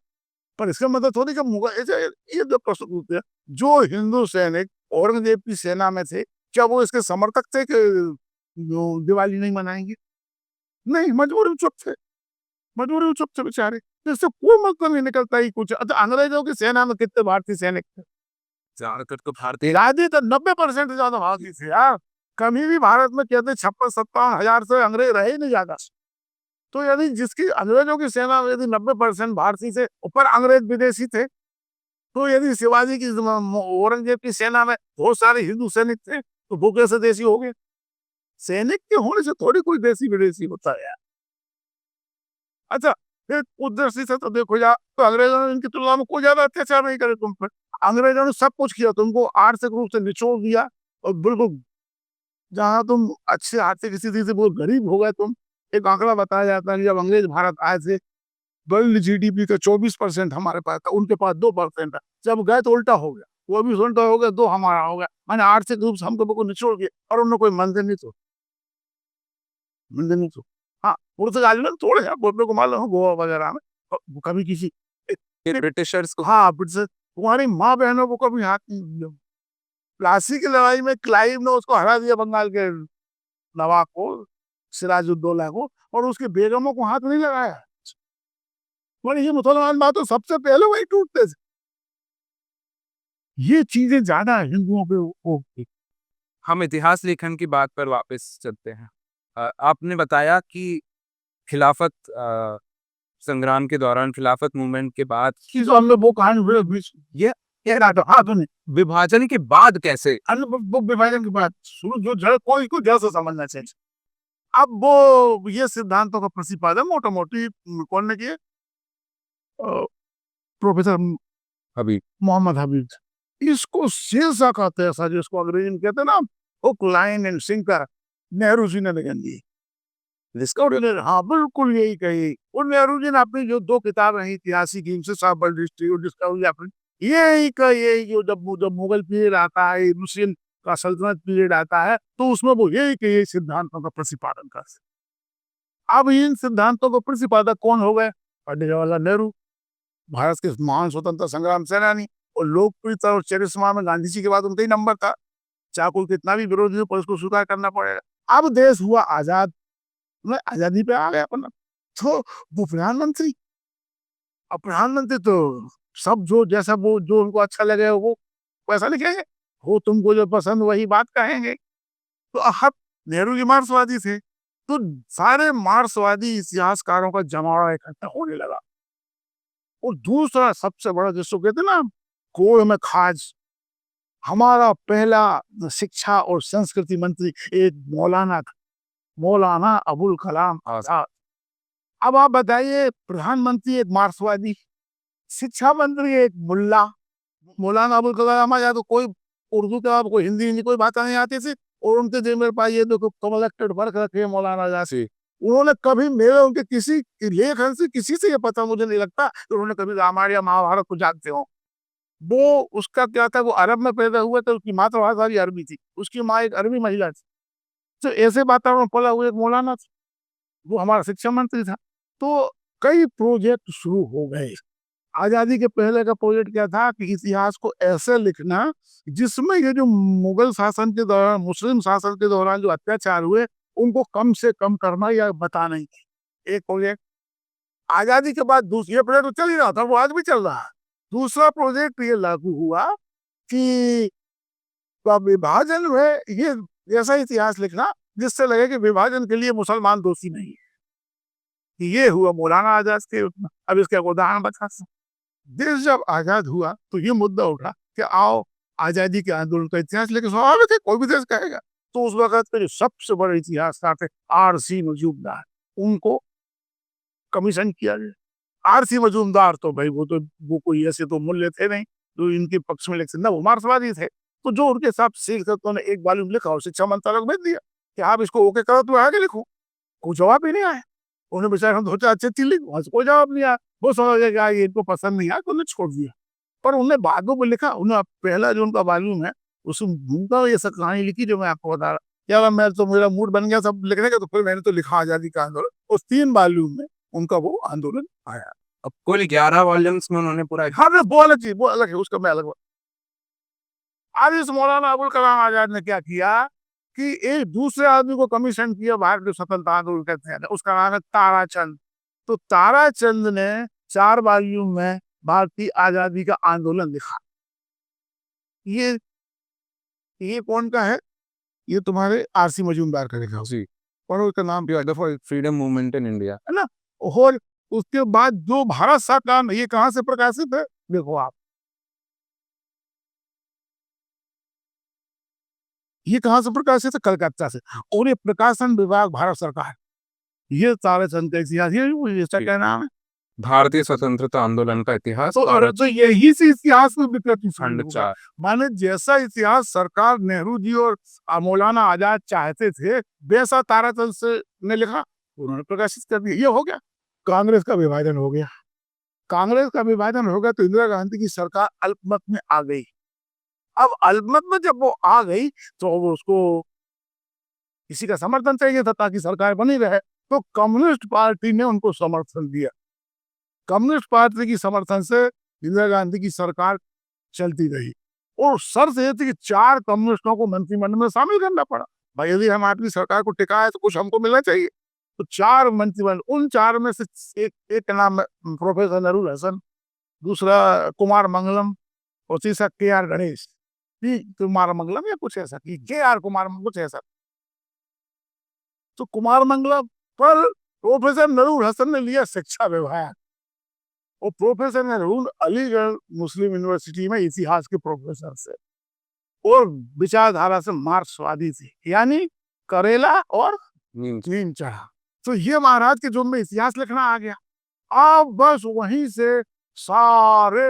पर इसका मतलब थोड़ी कि मुगल ऐसे ये जो प्रश्न पूछते हैं, जो हिंदू सैनिक औरंगज़ेब की सेना में थे, क्या वो इसके समर्थक थे कि जो दिवाली नहीं मनाएँगे? नहीं, मजबूरी में चुप थे। मजबूरी में चुप थे बेचारे। तो इससे कोई मतलब नहीं निकलता ही कुछ। अच्छा अंग्रेज़ों की सेना में कितने भारतीय सैनिक थे? ज्यादातर तो भारतीय आधी तो 90% से ज़्यादा भारतीय थे यार। कभी भी भारत में कहते 56-57 हज़ार से अंग्रेज रहे ही नहीं ज़्यादा। तो यदि जिसकी अंग्रेजों की सेना में यदि 90% भारतीय थे, ऊपर अंग्रेज विदेशी थे, तो यदि शिवाजी की औरंगजेब की सेना में बहुत सारे हिंदू सैनिक थे, तो वो कैसे देशी हो गए? सैनिक के होने से थोड़ी कोई देशी विदेशी होता है यार। अच्छा, फिर उस दृष्टि से तो देखो यार, तो अंग्रेजों ने इनकी तुलना में कोई ज़्यादा अत्याचार नहीं करे तुम पर। अंग्रेजों ने सब कुछ किया, तुमको आर्थिक रूप से निचोड़ दिया और बिल्कुल जहाँ तुम अच्छे आर्थिक स्थिति से बहुत गरीब हो गए तुम। एक आंकड़ा बताया जाता है कि जब अंग्रेज भारत आए थे, वर्ल्ड जीडीपी का 24% हमारे पास था, उनके पास 2% था। जब गए तो उल्टा हो गया, वो भी उल्टा हो गया, 2 हमारा हो गया। माने आर्थिक रूप से हमको बिल्कुल निचोड़ दिया और उन्होंने कोई मंदिर नहीं तोड़ा, मंदिर नहीं तोड़ा। हाँ, पुर्तगाली ने तोड़े हैं, मेरे को मालूम है गोवा वगैरह में कभी किसी ब्रिटिशर्स को हाँ, ब्रिटिश तुम्हारी माँ-बहनों को कभी हाथ नहीं दिया। प्लासी की लड़ाई में क्लाइव ने उसको हरा दिया बंगाल के नवाब को, सिराजुद्दौला को और उसकी बेगमों को हाथ नहीं लगाया। पर ये मुसलमान बात तो सबसे पहले वही टूटते थे। ये चीज़ें ज़्यादा हिंदुओं पे वो हम इतिहास लेखन की बात पर वापस चलते हैं। आपने बताया कि खिलाफत संग्राम के दौरान, खिलाफत मूवमेंट के बाद चीज़ हमने वो कहानी फिर बीच ये ये ना तो हाँ, सुनिए विभाजन के बाद कैसे अन्य वो विभाजन के बाद शुरू जो जड़ कोई को जड़ से समझना चाहिए। अब वो ये सिद्धांतों का प्रतिपादन मोटा-मोटी कौन ने किए? प्रोफेसर अभी मोहम्मद हबीब। इसको शीर्षा कहते हैं ऐसा जिसको अंग्रेजी में कहते हैं ना hook, line and sinker Nehru ji ने लगन दी। जिसका उन्होंने हाँ, बिल्कुल यही कही। और नेहरू जी ने अपनी जो 2 किताब रही ऐतिहासिक हिंसा ऑफ वर्ल्ड हिस्ट्री और डिस्कवरी ऑफ यही का यही जो जब मुगल पीरियड आता है, मुस्लिम का सल्तनत पीरियड आता है, तो उसमें वो यही के यही सिद्धांतों का प्रतिपादन करते। अब इन सिद्धांतों के प्रतिपादक कौन हो गए? पंडित जवाहरलाल नेहरू, भारत के महान स्वतंत्रता संग्राम सेनानी और लोकप्रियता और चरिश्मा में गांधी जी के बाद उनका ही नंबर था। चाहे कोई कितना भी विरोधी हो पर उसको स्वीकार करना पड़ेगा। अब देश हुआ आज़ाद, मतलब आज़ादी पे आ गया अपना। तो वो प्रधानमंत्री, अब प्रधानमंत्री तो सब जो जैसा वो जो उनको अच्छा लगे वो वैसा लिखेंगे, वो तुमको जो पसंद वही बात कहेंगे। तो अब नेहरू जी मार्क्सवादी थे, तो सारे मार्क्सवादी इतिहासकारों का जमावड़ा इकट्ठा होने लगा। और दूसरा सबसे बड़ा जिसको कहते हैं ना कोड़ में खाज, हमारा पहला शिक्षा और संस्कृति मंत्री एक मौलाना था, मौलाना अबुल कलाम आजाद। अब आप बताइए, प्रधानमंत्री एक मार्क्सवादी, शिक्षा मंत्री एक मुल्ला, मौलाना अबुल कलाम आजाद। तो कोई उर्दू के आप कोई हिंदी कोई भाषा नहीं आती थी, और उनके जेब मेरे पास ये देखो कलेक्टेड वर्क रखे मौलाना आजाद से। उन्होंने कभी मेरे उनके किसी लेखन से किसी से ये पता मुझे नहीं लगता कि उन्होंने कभी रामायण या महाभारत को जानते हो। वो उसका क्या था, वो अरब में पैदा हुआ था, उसकी मातृभाषा भी अरबी थी, उसकी माँ एक अरबी महिला थी। तो ऐसे वातावरण में पला हुआ एक मौलाना था, वो हमारा शिक्षा मंत्री था। तो कई प्रोजेक्ट शुरू हो गए। आजादी के पहले का प्रोजेक्ट क्या था कि इतिहास को ऐसे लिखना जिसमें ये जो मुगल शासन के दौरान, मुस्लिम शासन के दौरान जो अत्याचार हुए उनको कम से कम करना या बताना ही। एक प्रोजेक्ट आजादी के बाद, दूसरी प्रोजेक्ट तो चल ही रहा था, वो आज भी चल रहा है। दूसरा प्रोजेक्ट ये लागू हुआ कि विभाजन में ये ऐसा इतिहास लिखना जिससे लगे कि विभाजन के लिए मुसलमान दोषी नहीं है। ये हुआ मौलाना आजाद के। अब इसका उदाहरण बता सकते, देश जब आजाद हुआ तो ये मुद्दा उठा कि आओ आजादी के आंदोलन का इतिहास लेके, स्वाभाविक है कोई भी देश कहेगा। तो उस वक्त के जो सबसे बड़े इतिहासकार थे आर.सी. मजूमदार, उनको कमीशन किया गया। आर.सी. मजूमदार तो भाई वो कोई ऐसे तो मूल्य थे नहीं जो इनके पक्ष में लिख सकते, वो मार्क्सवादी थे। तो जो उनके साथ सीख सकते एक वॉल्यूम लिखा और शिक्षा मंत्रालय को भेज दिया कि आप इसको ओके करो तो आगे लिखो। कोई जवाब ही नहीं आया। उन्हें बेचारे हम सोचा अच्छे अच्छी लिखो, कोई जवाब नहीं आया। वो समझ गया कि इनको पसंद नहीं आया तो उन्हें छोड़ दिया। पर उन्हें बाद में लिखा, उन्हें पहला जो उनका वॉल्यूम है उसमें घूमता ये सब कहानी लिखी जो मैं आपको बता रहा। क्या मैं तो मेरा मूड बन गया सब लिखने का, तो फिर मैंने तो लिखा आजादी का आंदोलन। उस 3 वॉल्यूम में उनका वो आंदोलन आया। अब कुल 11 वॉल्यूम्स में उन्होंने पूरा हाँ वो अलग चीज, वो अलग है, उसका मैं अलग। आज इस मौलाना अबुल कलाम आजाद ने क्या किया कि एक दूसरे आदमी को कमीशन किया, भारतीय स्वतंत्रता आंदोलन कहते हैं, उसका नाम है ताराचंद। तो ताराचंद ने 4 वॉल्यूम में भारतीय आजादी का आंदोलन लिखा। ये कौन का है? ये तुम्हारे आर.सी. मजूमदार का लिखा जी, और उसका नाम for freedom movement in India. है ना। और उसके बाद जो भारत सरकार, ये कहाँ से प्रकाशित है देखो आप, ये कहाँ से प्रकाशित है? कलकत्ता से। और ये प्रकाशन विभाग भारत सरकार। ये ताराचंद का इतिहास, ये इसका क्या नाम है? भारतीय स्वतंत्रता आंदोलन का इतिहास, तो यही से इतिहास में विकृति खंड होगा। 4। माने जैसा इतिहास सरकार नेहरू जी और मौलाना आजाद चाहते थे वैसा ताराचंद से ने लिखा, उन्होंने प्रकाशित कर दिया। ये हो गया। कांग्रेस का विभाजन हो गया। कांग्रेस का विभाजन हो गया तो इंदिरा गांधी की सरकार अल्पमत में आ गई। अब अल्पमत में जब वो आ गई तो वो उसको किसी का समर्थन चाहिए था ताकि सरकार बनी रहे, तो कम्युनिस्ट पार्टी ने उनको समर्थन दिया। कम्युनिस्ट पार्टी की समर्थन से इंदिरा गांधी की सरकार चलती रही। और शर्त ये थी कि 4 कम्युनिस्टों को मंत्रिमंडल में शामिल करना पड़ा। भाई यदि हम आपकी सरकार को टिकाए तो कुछ हमको मिलना चाहिए। तो 4 मंत्रिमंडल, उन 4 में से एक का नाम है प्रोफेसर नरूल हसन, दूसरा कुमार मंगलम और तीसरा के.आर. गणेश। कुमार मंगलम या कुछ ऐसा, के.आर. कुमार कुछ ऐसा। तो कुमार मंगलम पर प्रोफेसर नरूल हसन ने लिया शिक्षा विभाग। और प्रोफेसर नरूल अलीगढ़ मुस्लिम यूनिवर्सिटी में इतिहास के प्रोफेसर से और विचारधारा से मार्क्सवादी थे, यानी करेला और नीम चढ़ा। तो ये महाराज के जो में इतिहास लिखना आ गया। अब बस वहीं से सारे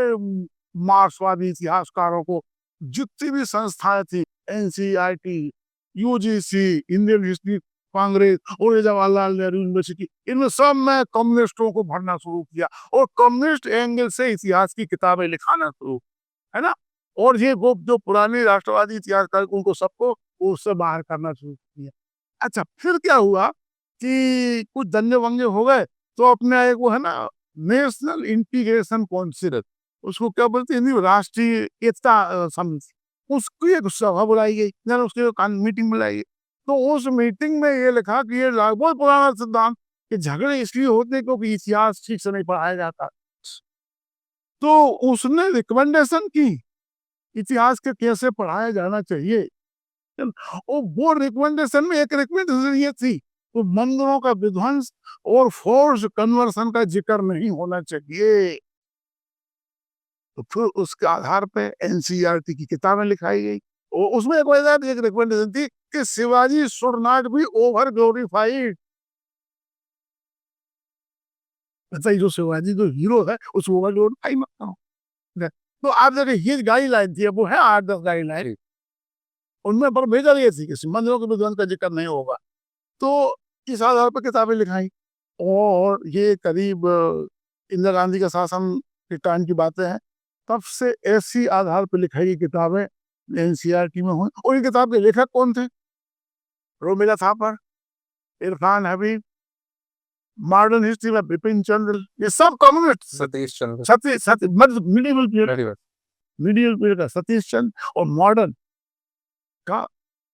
मार्क्सवादी इतिहासकारों को जितनी भी संस्थाएं थी, NCERT, UGC, Indian history Congress और जवाहरलाल नेहरू यूनिवर्सिटी, इनमें सब में कम्युनिस्टों को भरना शुरू किया और कम्युनिस्ट एंगल से इतिहास की किताबें लिखाना शुरू, है ना। और ये वो जो पुराने राष्ट्रवादी इतिहासकार उनको सबको उससे बाहर करना शुरू किया। अच्छा, फिर क्या हुआ कि कुछ दंगे वंगे हो गए तो अपने एक वो है ना नेशनल इंटीग्रेशन काउंसिल, उसको क्या बोलते हैं, राष्ट्रीय एकता समिति, उसकी एक सभा बुलाई गई, उसकी मीटिंग बुलाई गई। तो उस मीटिंग में ये लिखा कि ये बहुत पुराना सिद्धांत कि झगड़े इसलिए होते क्योंकि इतिहास ठीक से नहीं पढ़ाया जाता। तो उसने रिकमेंडेशन की इतिहास के कैसे पढ़ाया जाना चाहिए। और वो रिकमेंडेशन में एक रिकमेंडेशन ये थी, तो मंदिरों का विध्वंस और फोर्स कन्वर्सन का जिक्र नहीं होना चाहिए। तो फिर उसके आधार पे एनसीईआरटी की किताबें लिखाई गई और उसमें एक वजह एक रिकमेंडेशन थी कि Shivaji should not be over glorified. अच्छा, जो शिवाजी जो हीरो है उसको ओवर ग्लोरीफाई मत करो। तो आप देखिए ये गाइडलाइन थी, अब वो है 8-10 गाइडलाइन, उनमें पर मेजर ये थी कि मंदिरों के विध्वंस का जिक्र नहीं होगा। तो इस आधार पर किताबें लिखाई और ये करीब इंदिरा गांधी का शासन के टाइम की बातें हैं। तब से ऐसी आधार पर लिखाई गई किताबें एनसीईआरटी में हुई। और इन किताब के लेखक कौन थे? रोमिला थापर, इरफान हबीब, मॉडर्न हिस्ट्री में बिपिन चंद्र, ये सब कम्युनिस्ट। सतीश चंद्र सत्य सत्य मतलब medieval period, very well. Medieval period का सतीश चंद्र और मॉडर्न का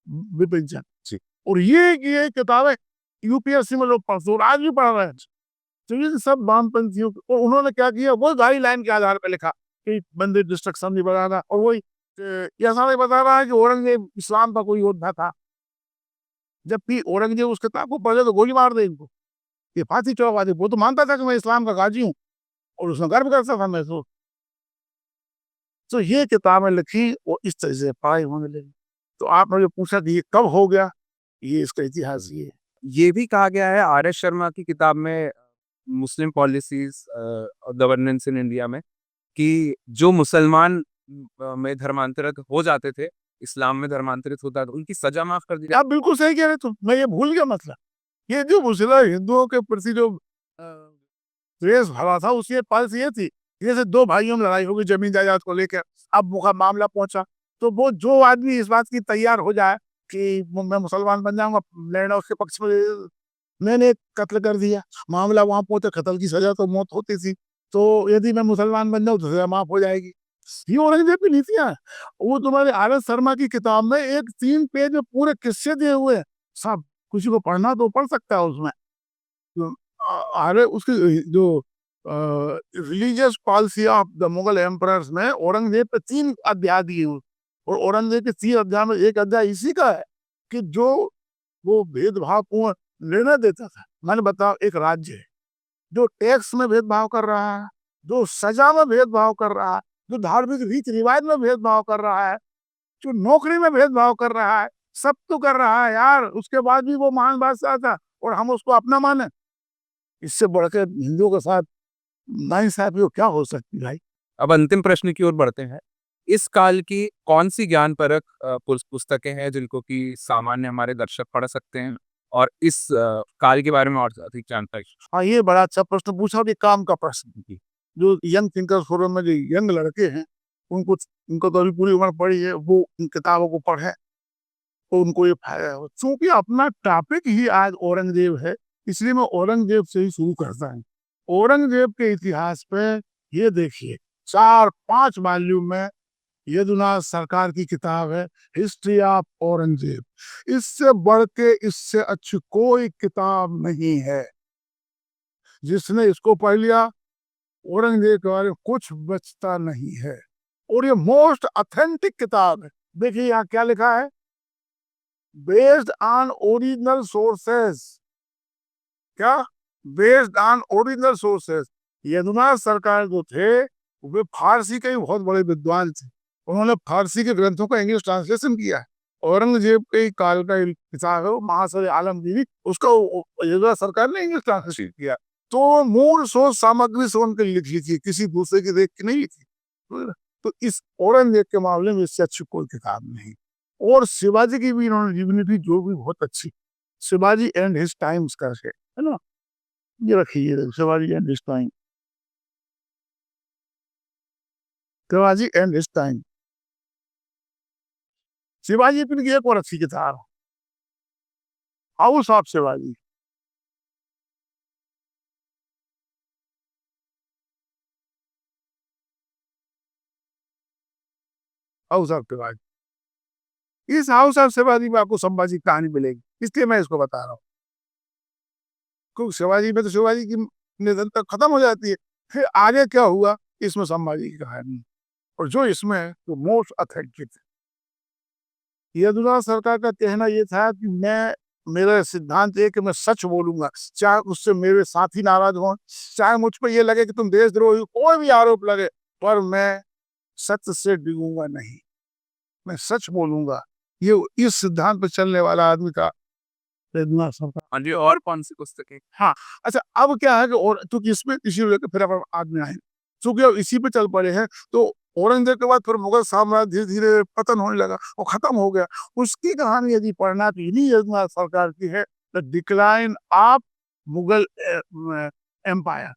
बिपिन चंद्र जी। और ये किताबें यूपीएससी में लोग पढ़ते और आज भी पढ़ रहे हैं। तो ये सब वामपंथियों और उन्होंने क्या किया, वो गाइडलाइन के आधार पर लिखा कि मंदिर डिस्ट्रक्शन नहीं बनाना। और वही ऐसा नहीं बता रहा है कि औरंगजेब इस्लाम का कोई योद्धा था, जबकि औरंगजेब उस किताब को पढ़े तो गोली मार दे इनको, ये फांसी चौक आदि। वो तो मानता था कि मैं इस्लाम का गाजी हूँ और उसमें गर्व करता था महसूस। तो ये किताबें लिखी और इस तरह से पढ़ाई होने लगी। तो आपने जो पूछा कि ये कब हो गया, ये इसका इतिहास ये है। ये भी कहा गया है आर एस शर्मा की किताब में मुस्लिम पॉलिसीज गवर्नेंस इन इंडिया में कि जो मुसलमान में धर्मांतरित हो जाते थे, इस्लाम में धर्मांतरित होता था, उनकी सजा माफ कर दी। आप बिल्कुल सही कह रहे थे, मैं ये भूल गया मतलब। ये जो मुसलमान हिंदुओं के प्रति जो द्वेष भरा था, उसकी पॉलिसी ये थी, जैसे दो भाइयों में लड़ाई होगी जमीन जायदाद को लेकर, अब मामला पहुंचा तो वो जो आदमी इस बात की तैयार हो जाए कि मैं मुसलमान बन जाऊंगा, लड़ना उसके पक्ष में, मैंने कत्ल कर दिया, मामला वहां पहुंचा, कत्ल की सजा तो मौत होती थी, तो यदि मैं मुसलमान बन जाऊं तो सजा माफ हो जाएगी। ये औरंगजेब की नीतियां हैं। वो तुम्हारे आर एस शर्मा की किताब में एक 3 पेज में पूरे किस्से दिए हुए हैं, सब किसी को पढ़ना तो पढ़ सकता है उसमें। तो आरे उसकी जो religious policy of the Mughal emperors में औरंगजेब पे 3 अध्याय दिए हुए और औरंगजेब के 3 अध्याय में एक अध्याय इसी का है कि जो वो भेदभावपूर्ण निर्णय देता था। मैंने बताओ, एक राज्य है जो टैक्स में भेदभाव कर रहा है, जो सजा में भेदभाव कर रहा है, जो धार्मिक रीति रिवाज में भेदभाव कर रहा है, जो नौकरी में भेदभाव कर रहा है, सब तो कर रहा है यार, उसके बाद भी वो महान बादशाह था और हम उसको अपना माने। इससे बढ़कर हिंदुओं के साथ नाइंसाफी क्या हो सकती है भाई। अब अंतिम प्रश्न की ओर बढ़ते हैं। इस काल की कौन सी ज्ञानपरक पुस्तकें हैं जिनको कि सामान्य हमारे दर्शक पढ़ सकते हैं और इस काल के बारे में और अधिक जानकारी? हाँ, ये बड़ा अच्छा प्रश्न पूछा, ये काम का प्रश्न की। जो यंग थिंकर्स फोरम में जो यंग लड़के हैं, उनको उनको तो अभी पूरी उम्र पड़ी है, वो इन किताबों को पढ़े तो उनको ये फायदा हो। चूंकि अपना टॉपिक ही आज औरंगजेब है, इसलिए मैं औरंगजेब से ही शुरू करता हूँ। औरंगजेब के इतिहास पे ये देखिए, 4-5 वॉल्यूम में यदुनाथ सरकार की किताब है, हिस्ट्री ऑफ औरंगजेब। इससे बढ़ के, इससे अच्छी कोई किताब नहीं है। जिसने इसको पढ़ लिया, औरंगजेब के बारे में कुछ बचता नहीं है और ये मोस्ट ऑथेंटिक किताब है। देखिए यहाँ क्या लिखा है, बेस्ड ऑन ओरिजिनल सोर्सेस। क्या? Based on original sources. Yadunath सरकार जो थे वे फारसी के बहुत बड़े विद्वान थे, उन्होंने फारसी के ग्रंथों का इंग्लिश ट्रांसलेशन किया है। औरंगजेब के काल का किताब है महासर आलमगीरी, उसका यदुनाथ सरकार ने इंग्लिश ट्रांसलेशन किया। तो मूल सोच सामग्री से उनके लिखी थी, किसी दूसरे की देख के नहीं लिखी। तो इस औरंगजेब के मामले में इससे अच्छी कोई किताब नहीं। और शिवाजी की भी इन्होंने जीवनी थी जो भी बहुत अच्छी, शिवाजी एंड हिज टाइम्स करके है ना, ये रखिए, Shivaji and his time, Shivaji and his time. Shivaji की एक और अच्छी किताब, house of Shivaji. House of Shivaji, इस हाउस ऑफ शिवाजी में आपको संभाजी की कहानी मिलेगी, इसलिए मैं इसको बता रहा हूँ। क्योंकि शिवाजी में तो शिवाजी की निधन तक खत्म हो जाती है, फिर आगे क्या हुआ इसमें संभाजी की कहानी। और जो इसमें है वो मोस्ट ऑथेंटिक है। यदुराज सरकार का कहना ये था कि मेरा सिद्धांत है कि मैं सच बोलूंगा, चाहे उससे मेरे साथी नाराज हों, चाहे मुझ पर ये लगे कि तुम देशद्रोही, कोई भी आरोप लगे, पर मैं सत्य से डिगूंगा नहीं, मैं सच बोलूंगा। ये इस सिद्धांत पर चलने वाला आदमी था यदुराज सरकार। हाँ जी, और कौन सी पुस्तकें? हाँ, अच्छा अब क्या है कि और चूँकि इसमें इसी को लेके फिर अब आगे आए। चूँकि अब इसी पे चल पड़े हैं, तो औरंगज़ेब के बाद फिर मुगल साम्राज्य धीरे-धीरे पतन होने लगा और खत्म हो गया। उसकी कहानी यदि पढ़ना तो इन्हीं यदुनाथ सरकार की है, the decline of Mughal empire,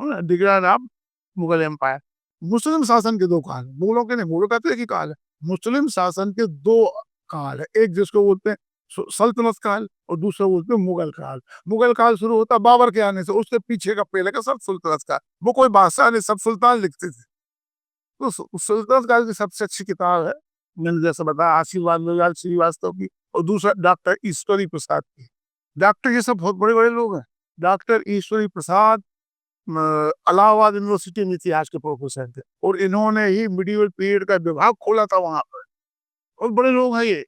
है ना? Decline of Mughal empire. Muslim शासन के 2 काल, मुगलों के नहीं, मुगलों का तो एक ही काल है। मुस्लिम शासन के 2 काल है, एक जिसको बोलते हैं सल्तनत काल और दूसरा बोलते हैं मुगल काल। मुगल काल शुरू होता है बाबर के आने से, उसके पीछे का पहले का सब सुल्तनत काल। वो कोई बादशाह नहीं, सब सुल्तान लिखते थे। तो सुल्तनत काल की सबसे अच्छी किताब है, मैंने जैसे बताया, आशीर्वाद लाल श्रीवास्तव की, और दूसरा डॉक्टर ईश्वरी प्रसाद की। डॉक्टर ये सब बहुत बड़े-बड़े लोग हैं। डॉक्टर ईश्वरी प्रसाद इलाहाबाद यूनिवर्सिटी में इतिहास के प्रोफेसर थे और इन्होंने ही मिडिवल पीरियड का विभाग खोला था वहाँ पर। बहुत बड़े लोग हैं ये।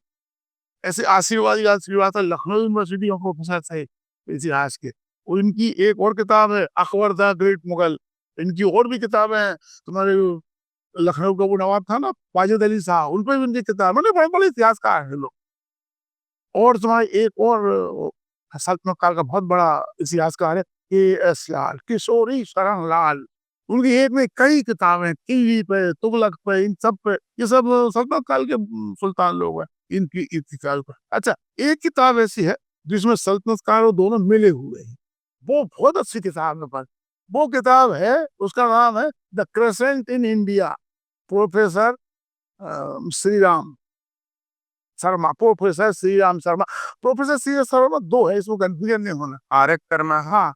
ऐसे आशीर्वाद लाल श्रीवास्तव लखनऊ यूनिवर्सिटी के प्रोफेसर थे इतिहास के। और इनकी एक और किताब है अकबर द ग्रेट मुगल। इनकी और भी किताबें हैं। तुम्हारे लखनऊ का वो नवाब था ना वाजिद अली शाह, उन पर भी उनकी किताब, मतलब बड़े-बड़े इतिहासकार हैं लोग। और तुम्हारे एक और सल्तनत काल का बहुत बड़ा इतिहासकार है के.एस. लाल, किशोरी शरण लाल। उनकी एक नहीं कई किताबें, टीवी पे, तुगलक पे, इन सब पे, ये सब सल्तनत काल के सुल्तान लोग हैं, इनकी इतिहास पर। अच्छा, एक किताब ऐसी है जिसमें सल्तनत काल और दोनों मिले हुए हैं। वो बहुत अच्छी किताब है पर। वो किताब है, उसका नाम है the crescent in India, professor Shriram Sharma, professor Shriram Sharma. Professor Shriram Sharma 2 है, इसमें कन्फ्यूजन नहीं होना। आर्य कर्मा। हाँ,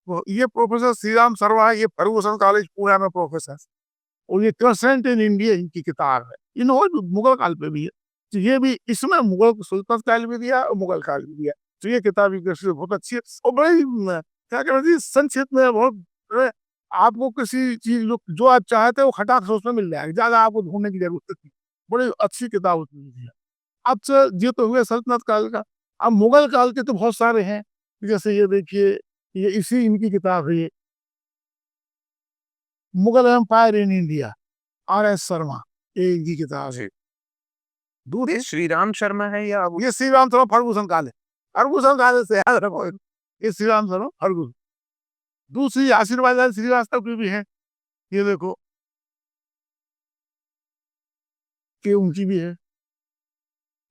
तो ये प्रोफेसर श्रीराम शर्मा है, ये फर्गूसन कॉलेज पूना में प्रोफेसर, और ये क्रेसेंट इन इंडिया इनकी किताब है। इन्होंने मुगल काल पे भी है, तो ये भी इसमें मुगल सुल्तान काल भी दिया और मुगल काल भी दिया। तो ये किताब एक दृष्टि से बहुत अच्छी है और बड़ी क्या कहते हैं संक्षिप्त में बहुत आपको किसी चीज जो आप चाहते हो खटाक से उसमें मिल जाएगा, ज्यादा आपको ढूंढने की जरूरत नहीं। बड़ी अच्छी किताब उसमें दी है। अब ये तो हुए सल्तनत काल का। अब मुगल काल के तो बहुत सारे हैं, जैसे ये देखिए, ये इसी इनकी किताब है ये, Mughal empire in India, R S. Sharma, ये इनकी किताब है। दूर ये श्रीराम शर्मा है या ये श्रीराम शर्मा फर्गूसन काल है। फर्गूसन काल से याद रखो, ये श्रीराम शर्मा फर्गूसन। दूसरी आशीर्वाद लाल श्रीवास्तव की भी है, ये देखो, कि उनकी भी है।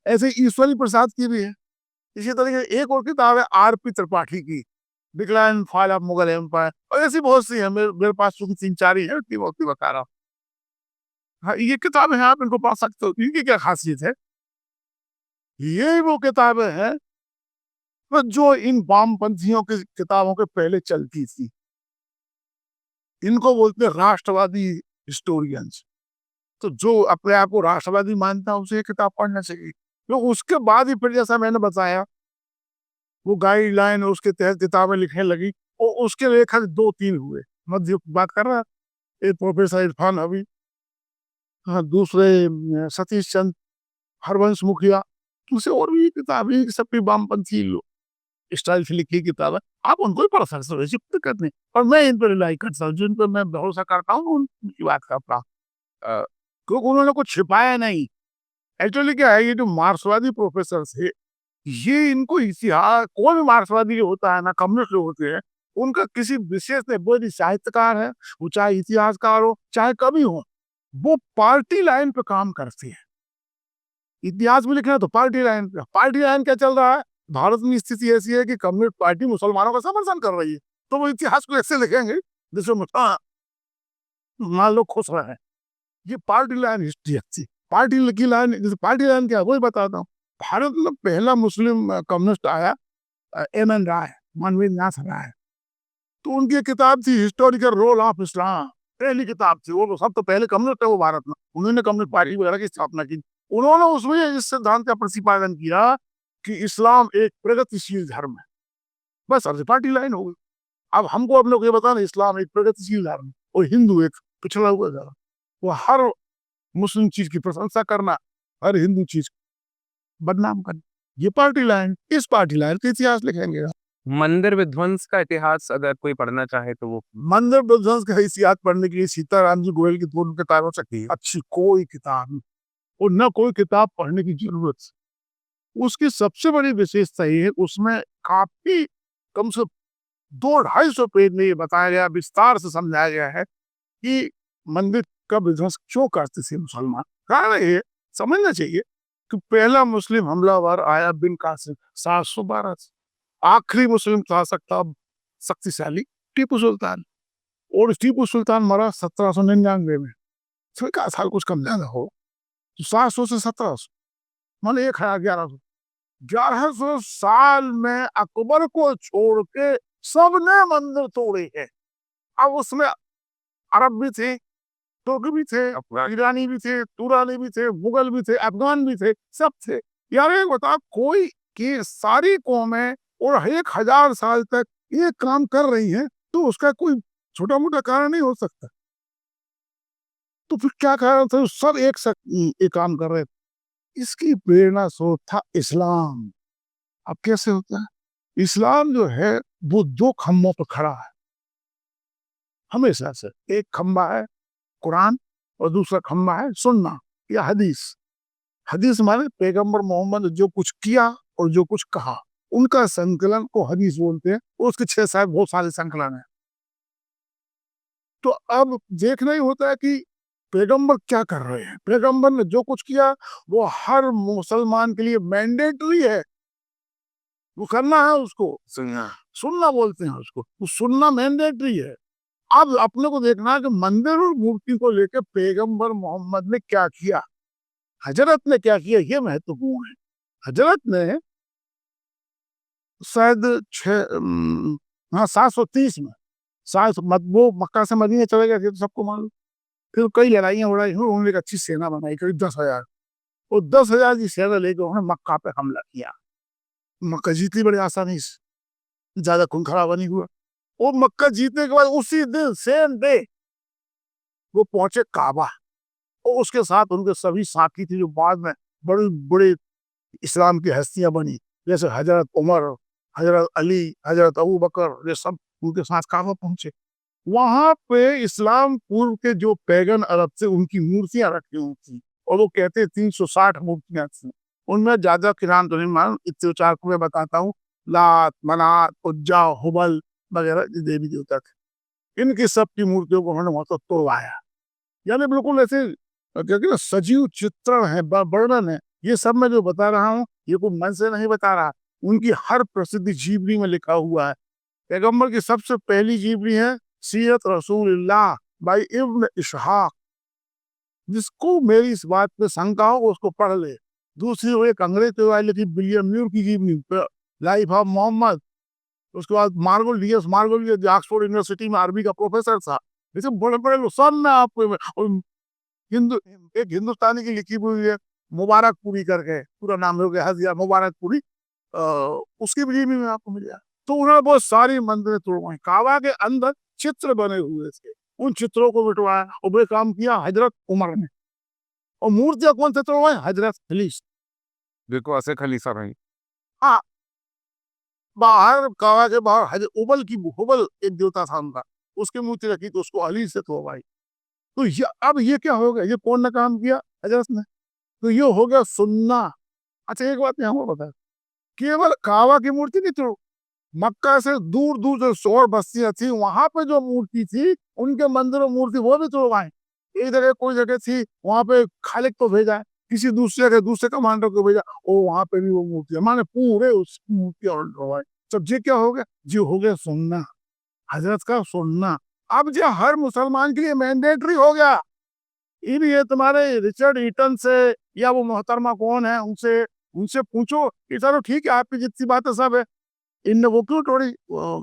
ऐसे ईश्वरी प्रसाद की भी है। इसी तरीके से एक और किताब है आर.पी. त्रिपाठी की, decline fall of Mughal empire, और ऐसी बहुत सी है। मेरे पास चूंकि 3-4 ही है, इतनी बहुत ही बता रहा हूँ। हाँ, ये किताबें हैं, आप इनको पढ़ सकते हो। इनकी क्या खासियत है, ये वो किताबें हैं तो जो इन वामपंथियों की किताबों के पहले चलती थी। इनको बोलते हैं राष्ट्रवादी हिस्टोरियंस। तो जो अपने आप को राष्ट्रवादी मानता है उसे ये किताब पढ़ना चाहिए। तो उसके बाद ही फिर जैसा मैंने बताया, वो गाइडलाइन और उसके तहत किताबें लिखने लगी और उसके लेखक 2-3 हुए। मध्य की बात कर रहा, एक प्रोफेसर इरफान हबीब, हाँ, दूसरे सतीश चंद्र, हरवंश मुखिया, दूसरे और भी किताबें, सबकी वामपंथी स्टाइल से लिखी किताब है। आप उनको ही पढ़ सकते हो, ऐसी कोई दिक्कत नहीं। और मैं इन पर रिलाई करता हूँ, जिन पर मैं भरोसा करता हूँ उनकी बात करता हूँ। क्योंकि उन्होंने कुछ छिपाया नहीं। एक्चुअली क्या है, ये जो मार्क्सवादी प्रोफेसर थे, ये इनको इतिहास, कोई भी मार्क्सवादी जो होता है ना, कम्युनिस्ट जो होते हैं, उनका किसी विशेष नहीं, वो यदि साहित्यकार है, वो चाहे इतिहासकार हो, चाहे कवि हो, वो पार्टी लाइन पे काम करते हैं। इतिहास में लिखना है तो पार्टी लाइन पे। पार्टी लाइन क्या चल रहा है? भारत में स्थिति ऐसी है कि कम्युनिस्ट पार्टी मुसलमानों का समर्थन कर रही है, तो वो इतिहास को ऐसे लिखेंगे जिसमें हाँ, मान लो खुश रहे। ये पार्टी लाइन हिस्ट्री अच्छी। पार्टी की लाइन, जैसे पार्टी लाइन क्या है वही बताता हूँ। भारत में पहला मुस्लिम कम्युनिस्ट आया एम.एन. राय, मनवीर नाथ राय। तो उनकी किताब थी हिस्टोरिकल रोल ऑफ इस्लाम, पहली किताब थी। वो सब तो पहले कम्युनिस्ट है वो भारत में, उन्होंने कम्युनिस्ट पार्टी वगैरह की स्थापना की। उन्होंने उसमें इस सिद्धांत का प्रतिपादन किया कि इस्लाम एक प्रगतिशील धर्म है। बस अब पार्टी लाइन हो गई। अब हमको अब लोग ये बताना इस्लाम एक प्रगतिशील धर्म और हिंदू एक पिछड़ा हुआ धर्म। वो हर मुस्लिम चीज की प्रशंसा करना, हर हिंदू चीज बदनाम करना। ये पार्टी लाइन, इस पार्टी लाइन का इतिहास लिखेंगे। मंदिर विध्वंस का इतिहास अगर कोई पढ़ना चाहे तो वो मंदिर विध्वंस का इतिहास पढ़ने के लिए सीताराम जी गोयल की दोनों किताबों से अच्छी कोई किताब नहीं, और न कोई किताब पढ़ने की जरूरत है। उसकी सबसे बड़ी विशेषता ये है, उसमें काफी कम से 200-250 पेज में ये बताया गया, विस्तार से समझाया गया है कि मंदिर का विध्वंस क्यों करते थे मुसलमान। कारण ये समझना चाहिए कि पहला मुस्लिम हमलावर आया बिन कासिम 712 से, आखिरी मुस्लिम शासक शक्तिशाली टीपू सुल्तान, और टीपू सुल्तान मरा 1799 में। 11 साल कुछ कम ज्यादा हो, 700 से 1700 मान 1100, 1100 साल में अकबर को छोड़ के सबने मंदिर तोड़े हैं। अब उसमें अरब भी थे, तुर्क भी थे, ईरानी भी थे, तुरानी भी थे, मुगल भी थे, अफगान भी थे, सब थे। यार एक बता, कोई की सारी कौमें और 1000 साल तक ये काम कर रही हैं, तो उसका कोई छोटा मोटा कारण नहीं हो सकता। तो फिर क्या कारण था, सब एक काम कर रहे थे। इसकी प्रेरणा स्रोत था इस्लाम। अब कैसे होता है, इस्लाम जो है वो 2 खम्भों पर खड़ा है हमेशा से। एक खम्भा है कुरान और दूसरा खम्भा है सुन्ना या हदीस। हदीस माने पैगंबर मोहम्मद ने जो कुछ किया और जो कुछ कहा, उनका संकलन को हदीस बोलते हैं। उसके 6 बहुत सारे संकलन है। तो अब देखना ही होता है कि पैगंबर क्या कर रहे हैं। पैगंबर ने जो कुछ किया वो हर मुसलमान के लिए मैंडेटरी है, वो करना है, उसको सुनना बोलते हैं उसको, वो सुनना मैंडेटरी है। अब अपने को देखना है कि मंदिर और मूर्ति को लेकर पैगंबर मोहम्मद ने क्या किया, हजरत ने क्या किया, ये महत्वपूर्ण है। हजरत ने शायद 730 में वो मक्का से मदीने चले गए थे, तो सबको मालूम। फिर कई लड़ाइयां उड़ाई हुई, उन्होंने एक अच्छी सेना बनाई, करीब 10,000, और 10,000 की सेना लेकर उन्होंने मक्का पे हमला किया। मक्का जीती बड़ी आसानी से, ज्यादा खून खराबा नहीं हुआ। और मक्का जीतने के बाद उसी दिन सेम डे वो पहुंचे काबा, और उसके साथ उनके सभी साथी थे जो बाद में बड़े बड़े इस्लाम की हस्तियां बनी, जैसे हजरत उमर, हजरत अली, हजरत अबू बकर, ये सब उनके साथ काबा पहुंचे। वहां पे इस्लाम पूर्व के जो पैगन अरब से उनकी मूर्तियां रखी हुई थी, और वो कहते 360 मूर्तियां थी। उनमें ज्यादा के नाम तो नहीं मालूम, इतने चार को मैं बताता हूँ। लात, मनात, उज्जा, हुबल वगैरह देवी देवता थे। इनकी सबकी मूर्तियों को उन्होंने वहां तो तोड़वाया। यानी बिल्कुल ऐसे क्या कहते हैं, सजीव चित्रण है, वर्णन है। ये सब मैं जो बता रहा हूँ ये कोई मन से नहीं बता रहा, उनकी हर प्रसिद्ध जीवनी में लिखा हुआ है। पैगंबर की सबसे पहली जीवनी है सीरत रसूलुल्लाह बाई इब्न इशहाक। जिसको मेरी इस बात पे शंका हो उसको पढ़ ले। दूसरी वो एक अंग्रेज लिखी विलियम म्यूर की जीवनी, लाइफ ऑफ मोहम्मद। उसके बाद मार्गोलियस, मार्गोलियस ऑक्सफोर्ड यूनिवर्सिटी में अरबी का प्रोफेसर था। जैसे बड़े बड़े लोग सब में आपको, और हिंदू एक हिंदुस्तानी की लिखी हुई है मुबारकपुरी करके, पूरा नाम हो गया हजिया मुबारकपुरी, उसकी भी जीवनी में आपको मिल जाए। तो उन्होंने बहुत सारी मंदिरें तोड़वाई। काबा के अंदर चित्र बने हुए थे, उन चित्रों को मिटवाया, और वो काम किया हजरत उमर ने। और मूर्तियां कौन से तोड़वाई, हजरत अली। देखो ऐसे खलीसा रही। हाँ, बाहर काबा के बाहर हजरत उबल की, हुबल एक देवता था उनका, उसकी मूर्ति रखी, तो उसको अली से तोड़वाई। तो ये अब ये क्या हो गया, ये कौन ने काम किया, हजरत ने। तो ये हो गया सुन्ना। अच्छा एक बात यहाँ पर बता, केवल काबा की मूर्ति नहीं तोड़, मक्का से दूर दूर जो 100 बस्तियां थी वहां पे जो मूर्ति थी, उनके मंदिर और मूर्ति वो भी तोड़वाए। एक जगह कोई जगह थी वहां पे खालिक को भेजा, किसी दूसरी जगह दूसरे कमांडर को भेजा, और वहां पे भी वो मूर्ति, माने पूरे उस मूर्ति और तोड़वाए। सब ये क्या हो गया, जो हो गया सुन्ना, हजरत का सुन्ना। अब जो हर मुसलमान के लिए मैंडेटरी हो गया। ये तुम्हारे रिचर्ड ईटन से या वो मोहतरमा कौन है उनसे उनसे पूछो कि चलो ठीक है आपकी जितनी बातें सब है, इनने वो क्यों तोड़ी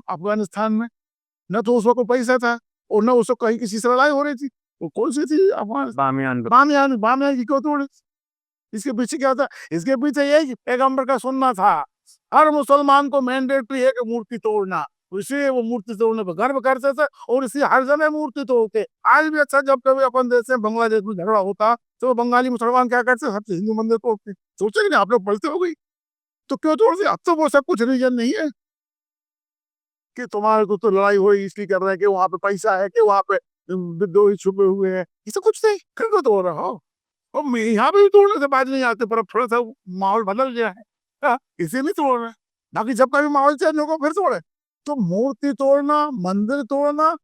अफगानिस्तान में। न तो उस वक्त पैसा था, और न उस वक्त कहीं किसी से लड़ाई हो रही थी। वो कौन सी थी अफगान, बामियान, बामियान की क्यों तोड़ी। इसके पीछे क्या था, इसके पीछे ये पैगंबर का सुनना था। हर मुसलमान को मैंडेटरी है कि मूर्ति तोड़ना, इसलिए वो मूर्ति तोड़ने पर गर्व करते थे और इसी हर जगह मूर्ति तोड़ते। आज भी अच्छा, जब कभी अपन देश में बांग्लादेश में झगड़ा होता तो बंगाली मुसलमान क्या करते, सबसे हिंदू मंदिर तोड़ते। सोचे कि नहीं आप लोग पढ़ते हो गई तो क्यों तोड़ दिया? अब तो वो सब कुछ रीजन नहीं है कि तुम्हारे को तो लड़ाई हुई इसलिए कर रहे हैं कि वहां पे पैसा है, कि वहां पे विद्रोही छुपे हुए हैं, ये सब कुछ नहीं। फिर क्यों तोड़ रहा हो? और यहाँ पे भी तोड़ने से बाज नहीं आते, पर अब थोड़ा सा माहौल बदल गया है। इसे नहीं तोड़ रहे, बाकी जब कभी माहौल चेंज होगा फिर तोड़े। तो मूर्ति तोड़ना, मंदिर तोड़ना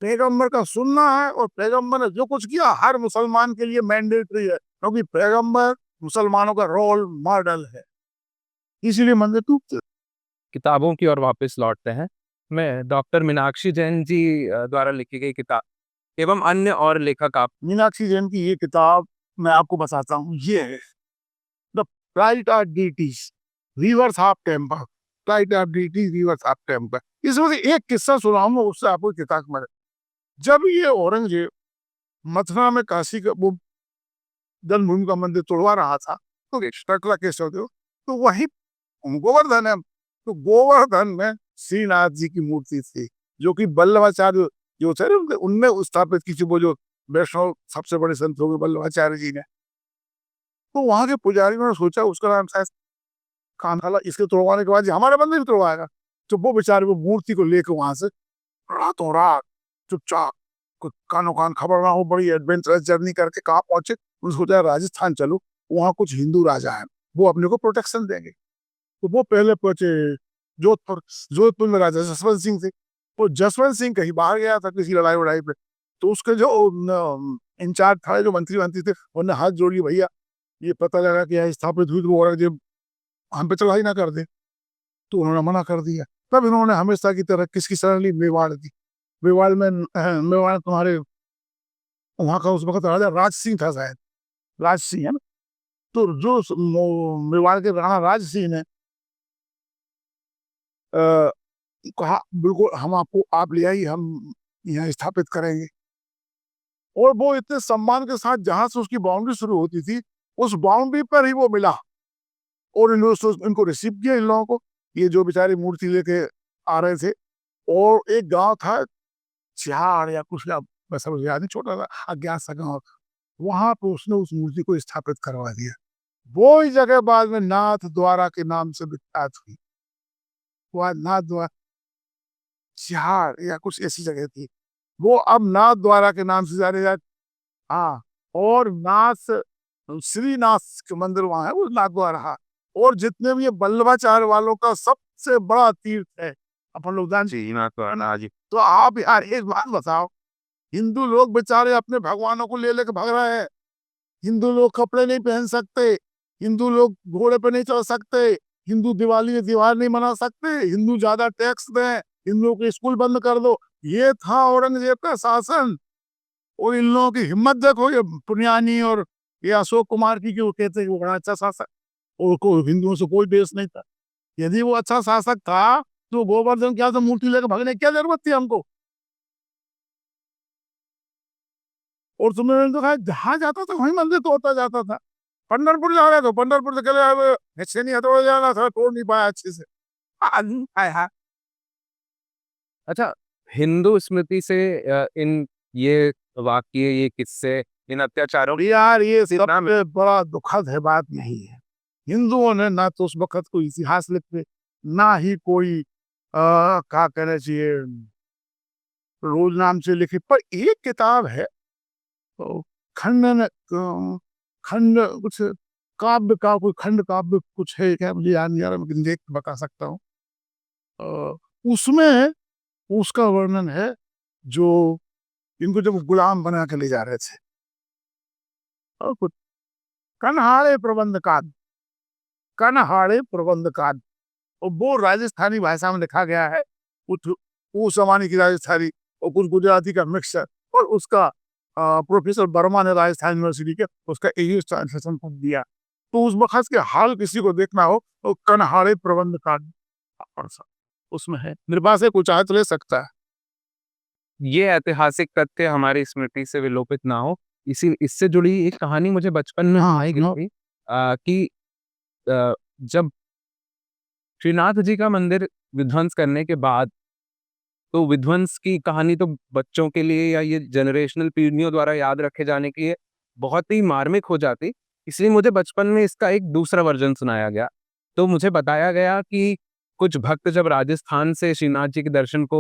पैगंबर का सुनना है, और पैगंबर ने जो कुछ किया हर मुसलमान के लिए मैंडेटरी है, क्योंकि पैगंबर मुसलमानों का रोल मॉडल है, इसीलिए मंदिर टूटते। किताबों की ओर वापस लौटते हैं। मैं डॉक्टर मीनाक्षी जैन जी द्वारा लिखी गई किताब एवं अन्य और लेखक आप मीनाक्षी जैन की ये किताब मैं आपको बताता हूँ, ये है the pride of deities rivers of temper. Pride of deities rivers of temper. इसमें से एक किस्सा सुनाऊंगा, उससे आपको किताब में। जब ये औरंगजेब मथुरा में काशी का वो जन्मभूमि का मंदिर तोड़वा रहा था, तो टकला केस होते हो, तो वही गोवर्धन है, तो गोवर्धन में श्रीनाथ जी की मूर्ति थी, जो कि वल्लभाचार्य जो थे उनने स्थापित की थी, वो जो वैष्णव सबसे बड़े संत हो गए वल्लभाचार्य जी ने। तो वहां के पुजारियों ने सोचा उसका नाम शायद कान्हाला, इसके तोड़वाने के बाद जी हमारे मंदिर भी तोड़वाएगा। तो वो बेचारे वो मूर्ति को लेकर वहां से रातों रात चुपचाप, कुछ कानों कान खबर ना हो, बड़ी एडवेंचरस जर्नी करके कहाँ पहुंचे। उन्होंने सोचा राजस्थान चलो, वहां कुछ हिंदू राजा हैं, वो अपने को प्रोटेक्शन देंगे। तो वो पहले पहुंचे जोधपुर। जोधपुर में राजा जसवंत सिंह थे। वो जसवंत सिंह कहीं बाहर गया था किसी लड़ाई वड़ाई पे, तो उसके जो इंचार्ज था, जो मंत्री मंत्री थे, उन्होंने हाथ जोड़ी, भैया ये पता लगा कि यहाँ स्थापित हुई, तो औरंगजेब हम पे चढ़ाई ना कर दे। तो उन्होंने मना कर दिया। तब इन्होंने हमेशा की तरह किसकी शरण ली? मेवाड़ की। मेवाड़ में मेवाड़ तुम्हारे वहां का उस वक्त राजा राज सिंह था, शायद राज सिंह है ना। तो जो मेवाड़ के राणा राज सिंह ने कहा बिल्कुल हम आपको, आप ले आइए, हम यहाँ स्थापित करेंगे। और वो इतने सम्मान के साथ जहां से उसकी बाउंड्री शुरू होती थी, उस बाउंड्री पर ही वो मिला, और इनको रिसीव किया इन लोगों को, ये जो बेचारे मूर्ति लेके आ रहे थे। और एक गांव था छिहाड़ या कुछ, बस समझ याद नहीं, छोटा सा अज्ञात सा गांव था, वहां पे उसने उस मूर्ति को स्थापित करवा दिया। वो ही जगह बाद में नाथ द्वारा के नाम से विख्यात हुई। वह नाथ द्वारा छिहाड़ या कुछ ऐसी जगह थी, वो अब नाथ द्वारा के नाम से जाने जाते। हाँ, और नाथ श्रीनाथ के मंदिर वहां है, वो नाथ द्वारा है। और जितने भी ये वल्लभाचार्य वालों का सबसे बड़ा तीर्थ है, अपन लोग जानते हैं नाथ द्वारा जी। तो आप यार एक बात बताओ, हिंदू लोग बेचारे अपने भगवानों को ले लेके भाग रहे हैं। हिंदू लोग कपड़े नहीं पहन सकते, हिंदू लोग घोड़े पे नहीं चढ़ सकते, हिंदू दिवाली में त्योहार नहीं मना सकते, हिंदू ज्यादा टैक्स दें, हिंदुओं के स्कूल बंद कर दो। ये था औरंगजेब का शासन। और इन लोगों की हिम्मत देखो, ये पुनियानी और ये अशोक कुमार की, क्यों कहते हैं कि वो बड़ा अच्छा शासक, और को हिंदुओं से कोई देश नहीं था। यदि वो अच्छा शासक था तो गोवर्धन क्या तो मूर्ति लेकर भागने की क्या जरूरत थी हमको? और तुमने तो कहा जहां जाता था वहीं मंदिर तोड़ता जाता था। पंढरपुर जा रहे तो पंढरपुर से चले आए, ऐसे नहीं हथौड़ा जाना था, तोड़ नहीं पाया अच्छे से। हाय हाय। अच्छा, हिंदू स्मृति से इन ये वाक्य, ये किस्से, इन अत्याचारों और यार ये सबसे बड़ा दुखद है बात नहीं है, हिंदुओं ने ना तो उस वक्त कोई इतिहास लिखे, ना ही कोई क्या कहना चाहिए रोज नाम से लिखी। पर एक किताब है तो खंडन खंड कुछ काव्य का, कोई खंड काव्य कुछ है क्या, मुझे याद नहीं आ रहा, मैं देख के बता सकता हूँ। उसमें उसका वर्णन है, जो इनको जब गुलाम बना के ले जा रहे थे, और कुछ कन्हाड़े प्रबंध काद, कन्हाड़े प्रबंध काद, और वो राजस्थानी भाषा में लिखा गया है। उस जमाने की राजस्थानी और कुछ गुजराती का मिक्सचर। और उसका प्रोफेसर वर्मा ने राजस्थान यूनिवर्सिटी के उसका इंग्लिश ट्रांसलेशन कर दिया। तो उस वक्त के हाल किसी को देखना हो तो कन्हाड़े प्रबंध काद उसमें है, मेरे पास है, कुछ आए तो ले सकता है। ये ऐतिहासिक तथ्य हमारी स्मृति से विलोपित ना हो, इसी इससे जुड़ी एक कहानी मुझे बचपन में सुनाई गई थी कि जब श्रीनाथ जी का मंदिर विध्वंस करने के बाद तो विध्वंस की कहानी तो बच्चों के लिए या ये जनरेशनल पीढ़ियों द्वारा याद रखे जाने के लिए बहुत ही मार्मिक हो जाती। इसलिए मुझे बचपन में इसका एक दूसरा वर्जन सुनाया गया। तो मुझे बताया गया कि कुछ भक्त जब राजस्थान से श्रीनाथ जी के दर्शन को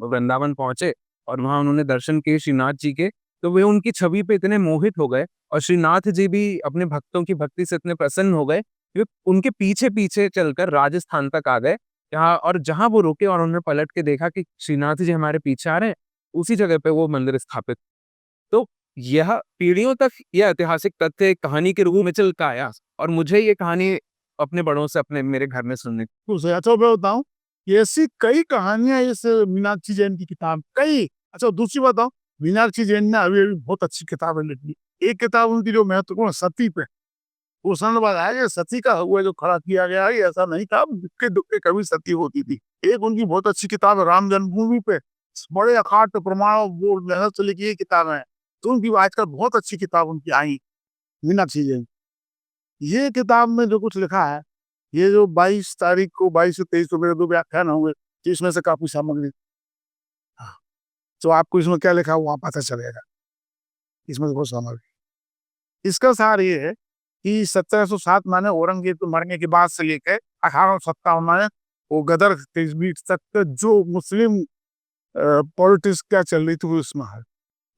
वृंदावन पहुंचे और वहां उन्होंने दर्शन किए श्रीनाथ जी के, तो वे उनकी छवि पे इतने मोहित हो गए और श्रीनाथ जी भी अपने भक्तों की भक्ति से इतने प्रसन्न हो गए कि वे उनके पीछे पीछे चलकर राजस्थान तक आ गए। यहाँ और जहां वो रुके और उन्होंने पलट के देखा कि श्रीनाथ जी हमारे पीछे आ रहे हैं, उसी जगह पे वो मंदिर स्थापित। तो यह पीढ़ियों तक यह ऐतिहासिक तथ्य एक कहानी के रूप में चलता आया और मुझे ये कहानी अपने बड़ों से अपने मेरे घर में सुनने। अच्छा मैं बताऊं, ऐसी कई कहानियां इस मीनाक्षी जैन की किताब कई। अच्छा दूसरी बताओ, मीनाक्षी जैन ने अभी अभी बहुत अच्छी किताबें लिखी। एक किताब उनकी जो महत्वपूर्ण सती पे, उसने बताया कि सती का हुआ जो खड़ा किया गया है ऐसा नहीं था, दुक्के दुक्के कभी सती होती थी। एक उनकी बहुत अच्छी किताब है राम जन्मभूमि पे, बड़े अखाट प्रमाण वो मेहनत से लिखी किताब है। तो उनकी आजकल बहुत अच्छी किताब उनकी आई, मीनाक्षी जैन। ये किताब में जो कुछ लिखा है, ये जो 22 तारीख को 22 से 23 को मेरे 2 व्याख्यान होंगे, तो इसमें से काफी सामग्री। हाँ, तो आपको इसमें क्या लिखा हुआ पता चलेगा, इसमें से बहुत सामग्री। इसका सार ये है कि 1707 माने औरंगजेब के मरने के बाद से लेकर 1857 माने वो गदर के बीच तक जो मुस्लिम पॉलिटिक्स क्या चल रही थी वो इसमें है।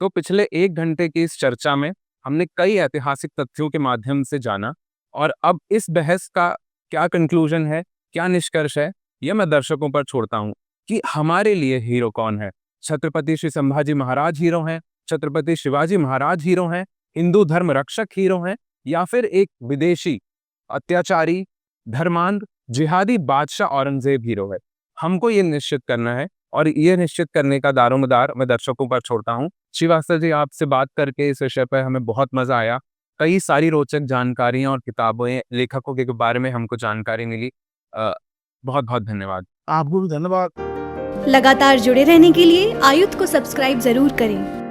तो पिछले 1 घंटे की इस चर्चा में हमने कई ऐतिहासिक तथ्यों के माध्यम से जाना और अब इस बहस का क्या कंक्लूजन है, क्या निष्कर्ष है, यह मैं दर्शकों पर छोड़ता हूं कि हमारे लिए हीरो कौन है। छत्रपति श्री संभाजी महाराज हीरो हैं, छत्रपति शिवाजी महाराज हीरो हैं, हिंदू धर्म रक्षक हीरो हैं, या फिर एक विदेशी अत्याचारी धर्मांध जिहादी बादशाह औरंगजेब हीरो है। हमको ये निश्चित करना है और ये निश्चित करने का दारोमदार मैं दर्शकों पर छोड़ता हूँ। श्रीवास्तव जी, आपसे बात करके इस विषय पर हमें बहुत मजा आया। कई सारी रोचक जानकारियां और किताबें, लेखकों के बारे में हमको जानकारी मिली। बहुत बहुत धन्यवाद। आपको भी धन्यवाद। लगातार जुड़े रहने के लिए आयुध को सब्सक्राइब जरूर करें।